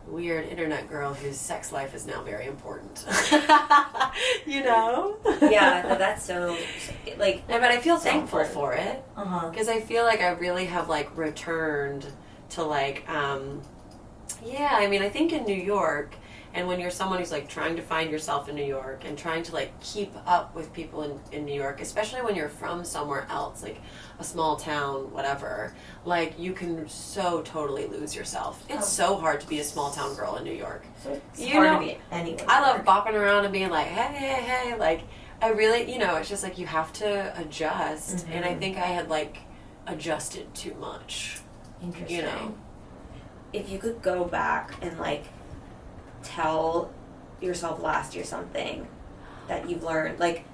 weird internet girl whose sex life is now very important. You know? Yeah, that's so, like... But I feel so thankful important. for it. Because I feel like I really have, like, returned to, like, yeah, I mean, I think in New York, and when you're someone who's, like, trying to find yourself in New York and trying to, like, keep up with people in New York, especially when you're from somewhere else, like a small town, whatever, like, you can so totally lose yourself. It's so hard to be a small town girl in New York. So it's you hard know, to be anywhere. I love bopping around and being like, hey, like, I really, you know, it's just like you have to adjust, and I think I had, like, adjusted too much. Interesting. You know? If you could go back and, like, tell yourself last year something that you've learned, like,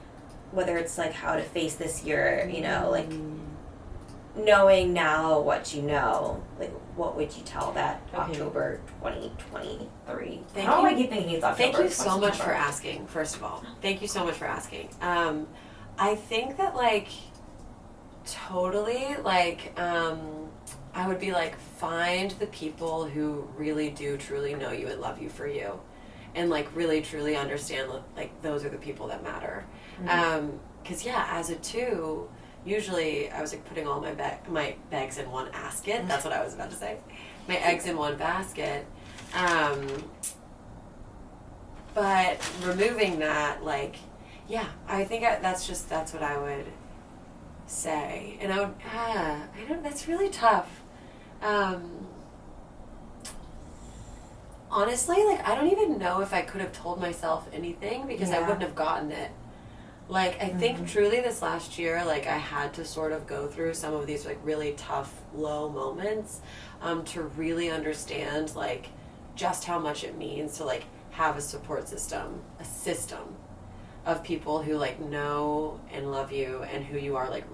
whether it's, like, how to face this year, you know, like, knowing now what you know, like, what would you tell that October 2023? How do I keep thinking it's October? Thank you so much for asking, first of all. Thank you so much for asking. I think that, like, totally, like, I would be like, find the people who really do truly know you and love you for you. And, like, really truly understand, like, those are the people that matter. 'Cause yeah, as a 2, usually I was like putting all my bags in one basket. That's what I was about to say. My eggs in one basket. But removing that, like, yeah, I think that's what I would say. And I would, I don't, that's really tough. Honestly, like, I don't even know if I could have told myself anything, because I wouldn't have gotten it. Like, I think truly this last year, like, I had to sort of go through some of these, like, really tough, low moments to really understand, like, just how much it means to, like, have a support system, a system of people who, like, know and love you and who you are, like,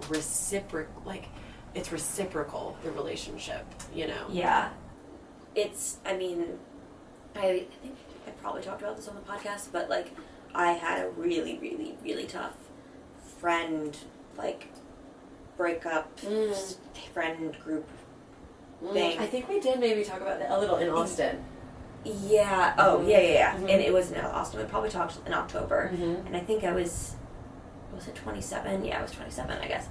it's reciprocal, the relationship, you know? Yeah. It's, I mean, I think I probably talked about this on the podcast, but, like, I had a really, really, really tough friend, like, breakup, friend group thing. I think we did maybe talk about that a little in Austin. Yeah. Oh, yeah. And it was in Austin. We probably talked in October. And I think I was it 27? Yeah, I was 27, I guess.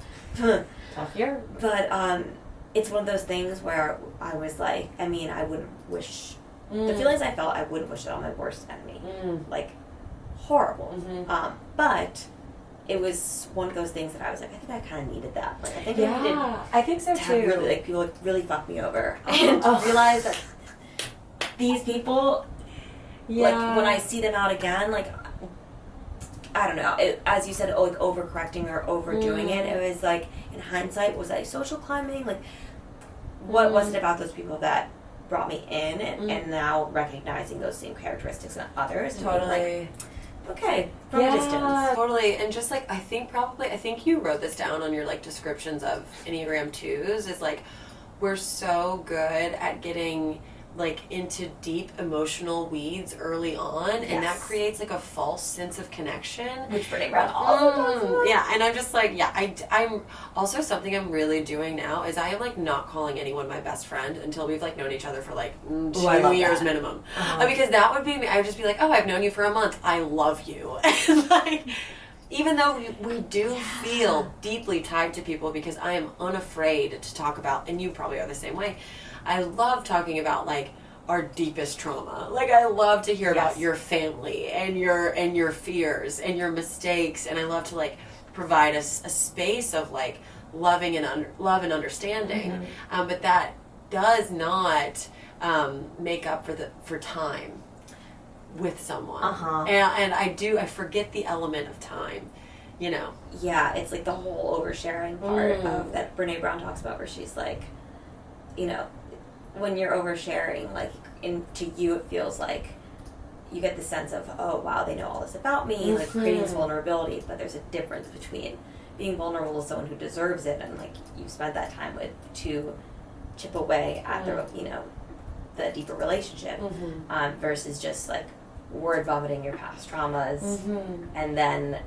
Tough year. But it's one of those things where I was like, I mean, I wouldn't wish, the feelings I felt, I wouldn't wish it on my worst enemy. Like, horrible. But it was one of those things that I was like, I think I kind of needed that. Like, I think I needed I think so to too. have really, like, people really fuck me over. And to realize that these people, like, when I see them out again, like, I don't know, as you said, like, overcorrecting or overdoing it, it was like, in hindsight, was I social climbing? Like, what was it about those people that brought me in, and now recognizing those same characteristics in others? Totally. Like, okay, from a distance. Totally. And just like, I think you wrote this down on your like descriptions of Enneagram 2s, is like, we're so good at getting like into deep emotional weeds early on, and that creates like a false sense of connection, which Brene Brown also does. Yeah, and I'm just like, I'm also, something I'm really doing now is I am like not calling anyone my best friend until we've like known each other for like 2 years minimum, because that would be me. I would just be like, oh, I've known you for a month, I love you. And like, even though we do feel deeply tied to people, because I am unafraid to talk about, and you probably are the same way, I love talking about like our deepest trauma. Like, I love to hear about your family and your fears and your mistakes, and I love to like provide a space of like love and understanding. But that does not make up for time with someone. And I forget the element of time, you know. Yeah, it's like the whole oversharing part of that Brene Brown talks about, where she's like, you know, when you're oversharing, like, to you it feels like you get the sense of, oh wow, they know all this about me, like creating this vulnerability. But there's a difference between being vulnerable with someone who deserves it, and like you spent that time with, to chip away at the, you know, the deeper relationship, versus just like word vomiting your past traumas, and then,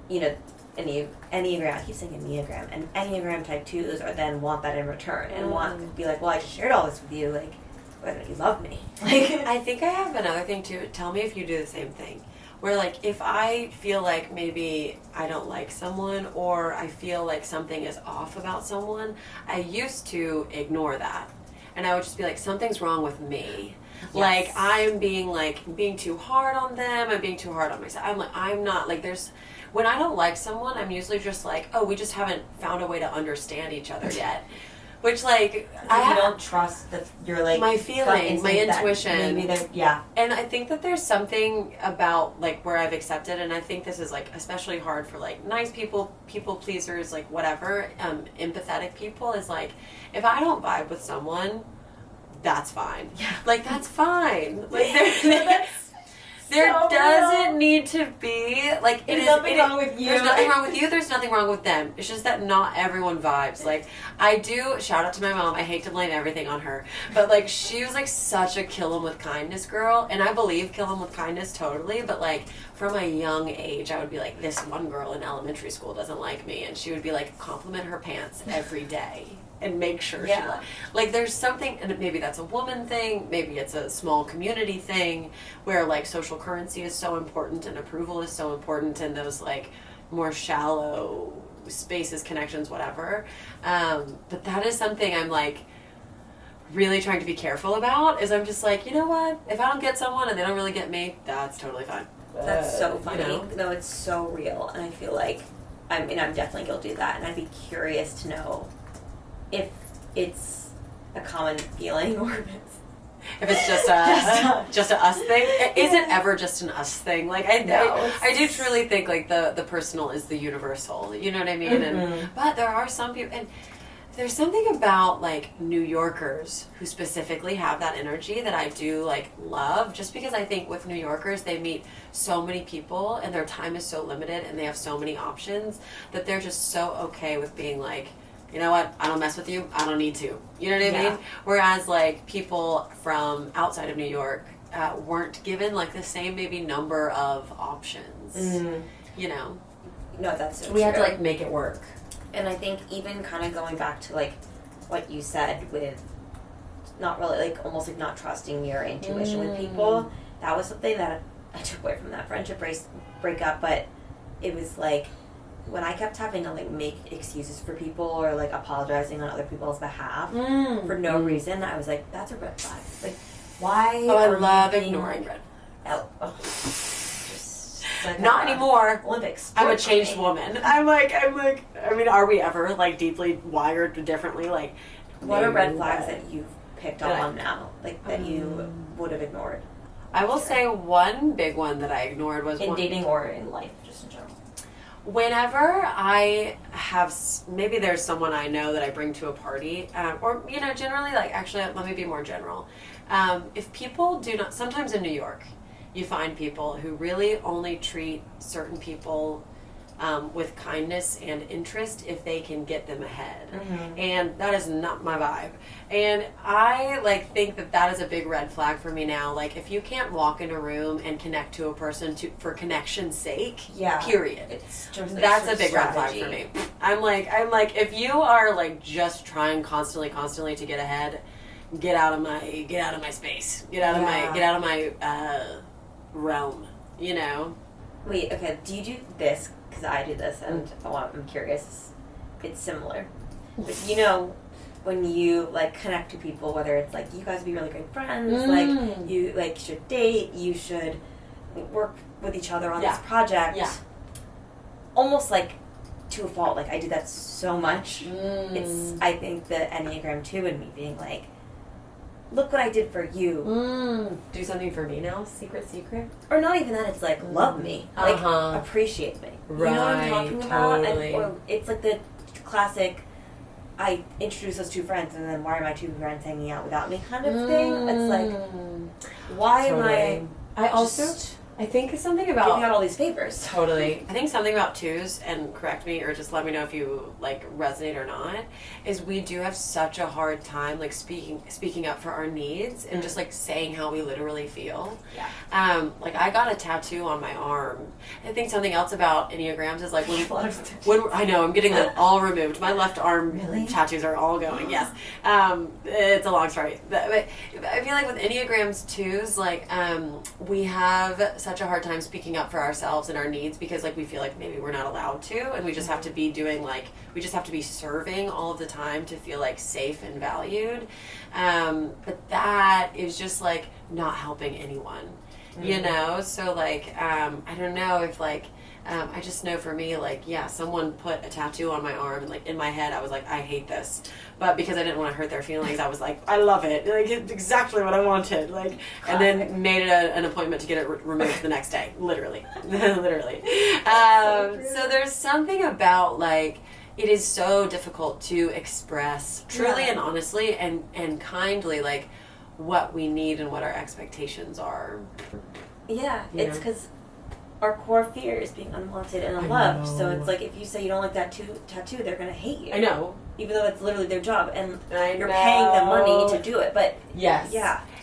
you know, Enneagram, I keep saying Enneagram, and Enneagram type 2s are then want that in return, and want to be like, well, I just shared all this with you, like, why don't you love me? Like, I think I have another thing too. Tell me if you do the same thing. Where like, if I feel like maybe I don't like someone, or I feel like something is off about someone, I used to ignore that. And I would just be like, something's wrong with me. Like, I'm being too hard on them, I'm being too hard on myself. I'm not, like, when I don't like someone, I'm usually just like, oh, we just haven't found a way to understand each other yet. Which, like, I don't trust that you're like my feeling, my intuition. Maybe and I think that there's something about like where I've accepted, and I think this is like especially hard for like nice people, people pleasers, like whatever, empathetic people, is like, if I don't vibe with someone, that's fine. Like, that's fine. Like, there doesn't need to be like, there's nothing wrong with you. There's nothing wrong with you. There's nothing wrong with them. It's just that not everyone vibes. Like, I do, shout out to my mom. I hate to blame everything on her, but like, she was like such a kill 'em with kindness girl, and I believe kill 'em with kindness totally. But like, from a young age, I would be like, this one girl in elementary school doesn't like me, and she would be like, compliment her pants every day. And make sure she like, there's something, and maybe that's a woman thing, maybe it's a small community thing, where like social currency is so important and approval is so important, and those like more shallow spaces, connections, whatever. But that is something I'm like really trying to be careful about, is I'm just like, you know what, if I don't get someone and they don't really get me, that's totally fine. That's so funny. You know? No, it's so real, and I feel like, I mean, I'm definitely guilty of that, and I'd be curious to know if it's a common feeling, or if it's just a us thing. Is it ever just an us thing? Like, I do truly think like the personal is the universal. You know what I mean? But there are some people, and there's something about like New Yorkers who specifically have that energy that I do like love, just because I think with New Yorkers, they meet so many people and their time is so limited and they have so many options, that they're just so okay with being like, you know what, I don't mess with you, I don't need to. You know what I mean? Whereas like people from outside of New York weren't given like the same maybe number of options. You know? No, that's so true. We had to like make it work. And I think even kind of going back to like what you said with not really, like, almost like not trusting your intuition with people. That was something that I took away from that friendship breakup, but it was like, when I kept having to, like, make excuses for people or, like, apologizing on other people's behalf for no reason, I was like, that's a red flag. Like, why? Oh, I love ignoring red flags. Just like, not anymore. Olympics. I'm a changed woman. I'm like, I mean, are we ever, like, deeply wired differently? Like, what are red flags that you've picked up on now? Like, that you would have ignored? I will say one big one that I ignored was in dating or in life, just in general. Whenever I have, maybe there's someone I know that I bring to a party, or, you know, generally, like, actually, let me be more general. If people do not, sometimes in New York, you find people who really only treat certain people with kindness and interest if they can get them ahead. And that is not my vibe. And I, like, think that is a big red flag for me now. Like, if you can't walk in a room and connect to a person for connection's sake, period. That's a big red flag for me. I'm like, if you are, like, just trying constantly to get ahead, get out of my space. Get out of my realm, you know? Wait, okay, do you do this? Because I do this, and I'm curious. It's similar. But, you know, when you, like, connect to people, whether it's, like, you guys would be really great friends, like, you, like, should date, you should work with each other on this project. Almost, like, to a fault. Like, I do that so much. It's, I think, the Enneagram 2 and me being like, look what I did for you. Do something for me now, secret. Or not even that, it's like, love me. Like, appreciate me. Right, you know what I'm talking about? totally. Or it's like the classic, I introduce those two friends, and then why are my two friends hanging out without me kind of thing. It's like, why am I think something about giving out all these favors? Totally. I think something about twos, and correct me or just let me know if you, like, resonate or not, is we do have such a hard time, like, speaking up for our needs and just, like, saying how we literally feel. Like, I got a tattoo on my arm. I think something else about Enneagrams is, like, when I know, I'm getting them all removed. My left arm tattoos are all going, yes. It's a long story. But I feel like with Enneagrams twos, like, we have such a hard time speaking up for ourselves and our needs because, like, we feel like maybe we're not allowed to, and we just have to be doing, like, we just have to be serving all of the time to feel, like, safe and valued. But that is just, like, not helping anyone, you know? So, like, I don't know if, like, I just know for me, like, someone put a tattoo on my arm, and, like, in my head I was like, I hate this. But because I didn't want to hurt their feelings, I was like, I love it. Like, it's exactly what I wanted. Like, and then made it an appointment to get it removed the next day. Literally. Literally. So there's something about, like, it is so difficult to express truly and honestly and kindly, like, what we need and what our expectations are. Yeah, it's because our core fear is being unwanted and unloved. So it's like, if you say you don't like that tattoo, they're going to hate you. I know. Even though that's literally their job, and you're paying them money to do it. But yeah,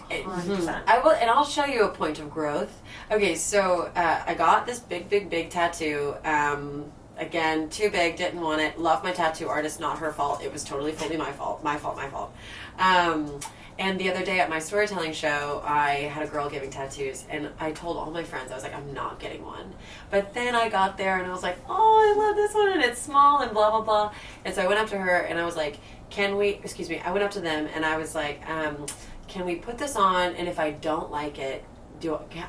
100%. I will, and I'll show you a point of growth. Okay, so I got this big tattoo. Again, too big, didn't want it. Love my tattoo artist, not her fault. It was totally fully my fault. And the other day at my storytelling show, I had a girl giving tattoos, and I told all my friends, I was like, I'm not getting one. But then I got there, and I was like, oh, I love this one, and it's small, and blah, blah, blah. And so I went up to her, and I was like, I went up to them, and I was like, can we put this on, and if I don't like it,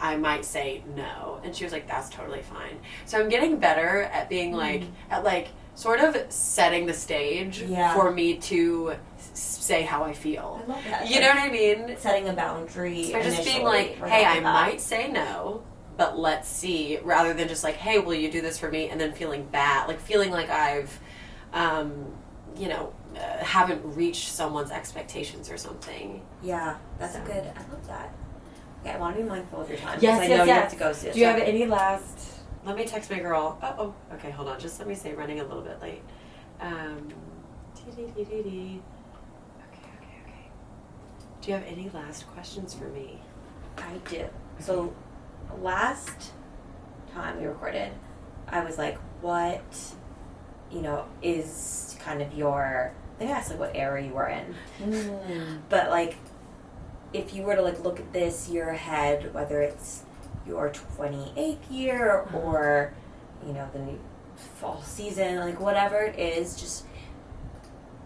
I might say no. And she was like, that's totally fine. So I'm getting better at being sort of setting the stage for me to say how I feel. I love that. You know what I mean? Setting a boundary. Or just being like, hey, I might say no, but let's see, rather than just like, hey, will you do this for me? And then feeling bad, like feeling like I've, haven't reached someone's expectations or something. Yeah, that's a good, I love that. Okay, I want to be mindful of your time. Yes, I know you have to go soon. Do you have any last... Let me text my girl. Okay, hold on. Just let me say running a little bit late. Okay. Do you have any last questions for me? I do. So, last time we recorded, I was like, what, is kind of your... I think I asked, like, what era you were in. But, like, if you were to like look at this year ahead, whether it's your 28th year or, you know, the new fall season, like whatever it is, just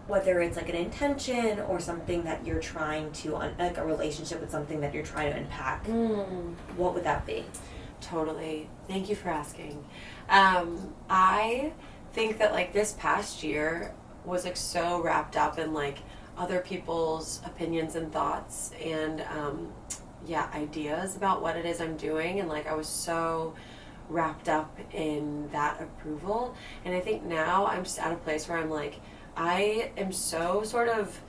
whether it's like an intention or something that you're trying to, like a relationship with something that you're trying to unpack, what would that be? Totally. Thank you for asking. I think that like this past year was like so wrapped up in like other people's opinions and thoughts and ideas about what it is I'm doing, and like I was so wrapped up in that approval. And I think now I'm just at a place where I'm like, I am so sort of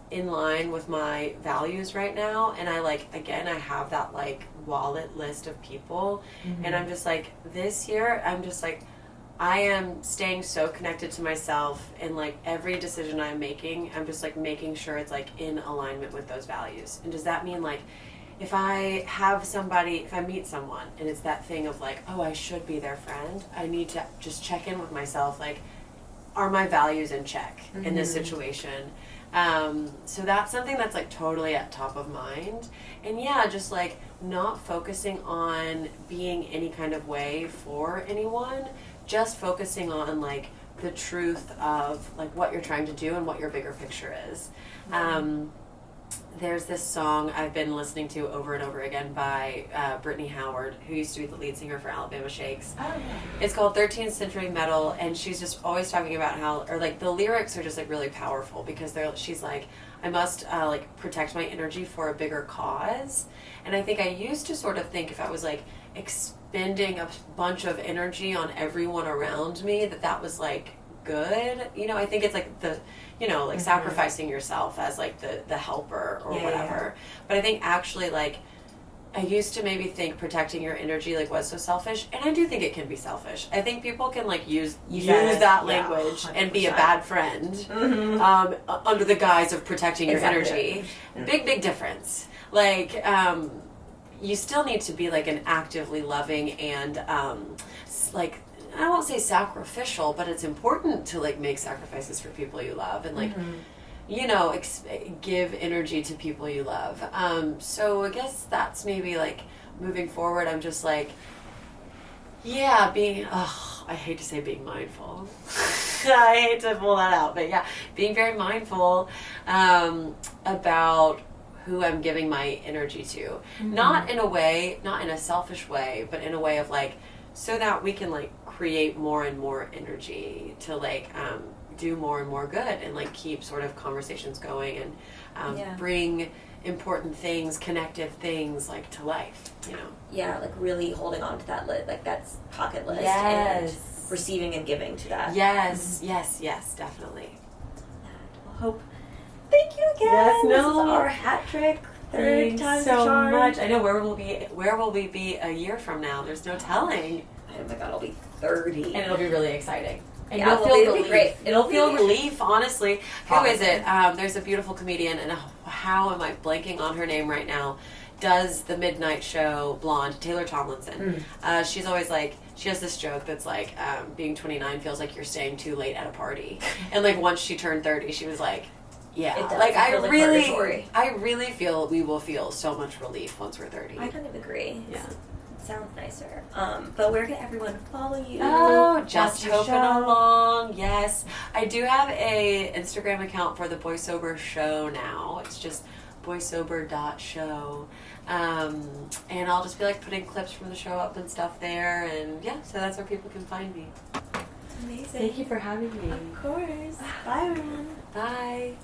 in line with my values right now, and I like, again, I have that like wallet list of people, and I'm just like, this year I'm just like, I am staying so connected to myself, and like every decision I'm making, I'm just like making sure it's like in alignment with those values. And does that mean like if I meet someone and it's that thing of like, oh, I should be their friend, I need to just check in with myself, like, are my values in check in this situation? So that's something that's like totally at top of mind. And yeah, just like not focusing on being any kind of way for anyone, just focusing on like the truth of like what you're trying to do and what your bigger picture is. There's this song I've been listening to over and over again by Brittany Howard, who used to be the lead singer for Alabama Shakes. Oh, yeah. It's called 13th Century Metal, and she's just always talking about how, or like the lyrics are just like really powerful because she's like, I must like protect my energy for a bigger cause. And I think I used to sort of think if I was like expending a bunch of energy on everyone around me, that was like good. You know, I think it's like the, you know, like sacrificing yourself as like the helper or whatever. But I think actually like I used to maybe think protecting your energy like was so selfish, and I do think it can be selfish. I think people can like use that language and be a bad friend under the guise of protecting your energy. Big difference. Like you still need to be like an actively loving and like, I won't say sacrificial, but it's important to like make sacrifices for people you love and like, you know, give energy to people you love. So I guess that's maybe like moving forward. I'm just like, I hate to say being mindful. I hate to pull that out, but yeah, being very mindful about who I'm giving my energy to. Not in a selfish way, but in a way of like, so that we can like create more and more energy to like do more and more good and like keep sort of conversations going and bring important things, connective things like to life, you know. Yeah, like really holding on to that like that's pocket list and receiving and giving to that. Yes, definitely. Well, Hope. Thank you again. Yes, this is our hat trick. Third time's the charm. Much. I know, where will we be a year from now? There's no telling. Oh my god, I'll be 30. And it'll be really exciting. And yeah, you'll feel it'll relief. Be great. It'll feel relief, honestly. Who is it? There's a beautiful comedian, and how am I blanking on her name right now? Does the midnight show, blonde, Taylor Tomlinson. She's always like, she has this joke that's like, being 29 feels like you're staying too late at a party. And like once she turned 30, she was like, like I really feel we will feel so much relief once we're 30. I kind of agree. Yeah. Sounds nicer. But where can everyone follow you? Oh, just hoping along. Yes. I do have a Instagram account for the Boy Sober Show now. It's just boysober.show. And I'll just be like putting clips from the show up and stuff there, and so that's where people can find me. Amazing. Thank you for having me. Of course. Bye everyone. Bye.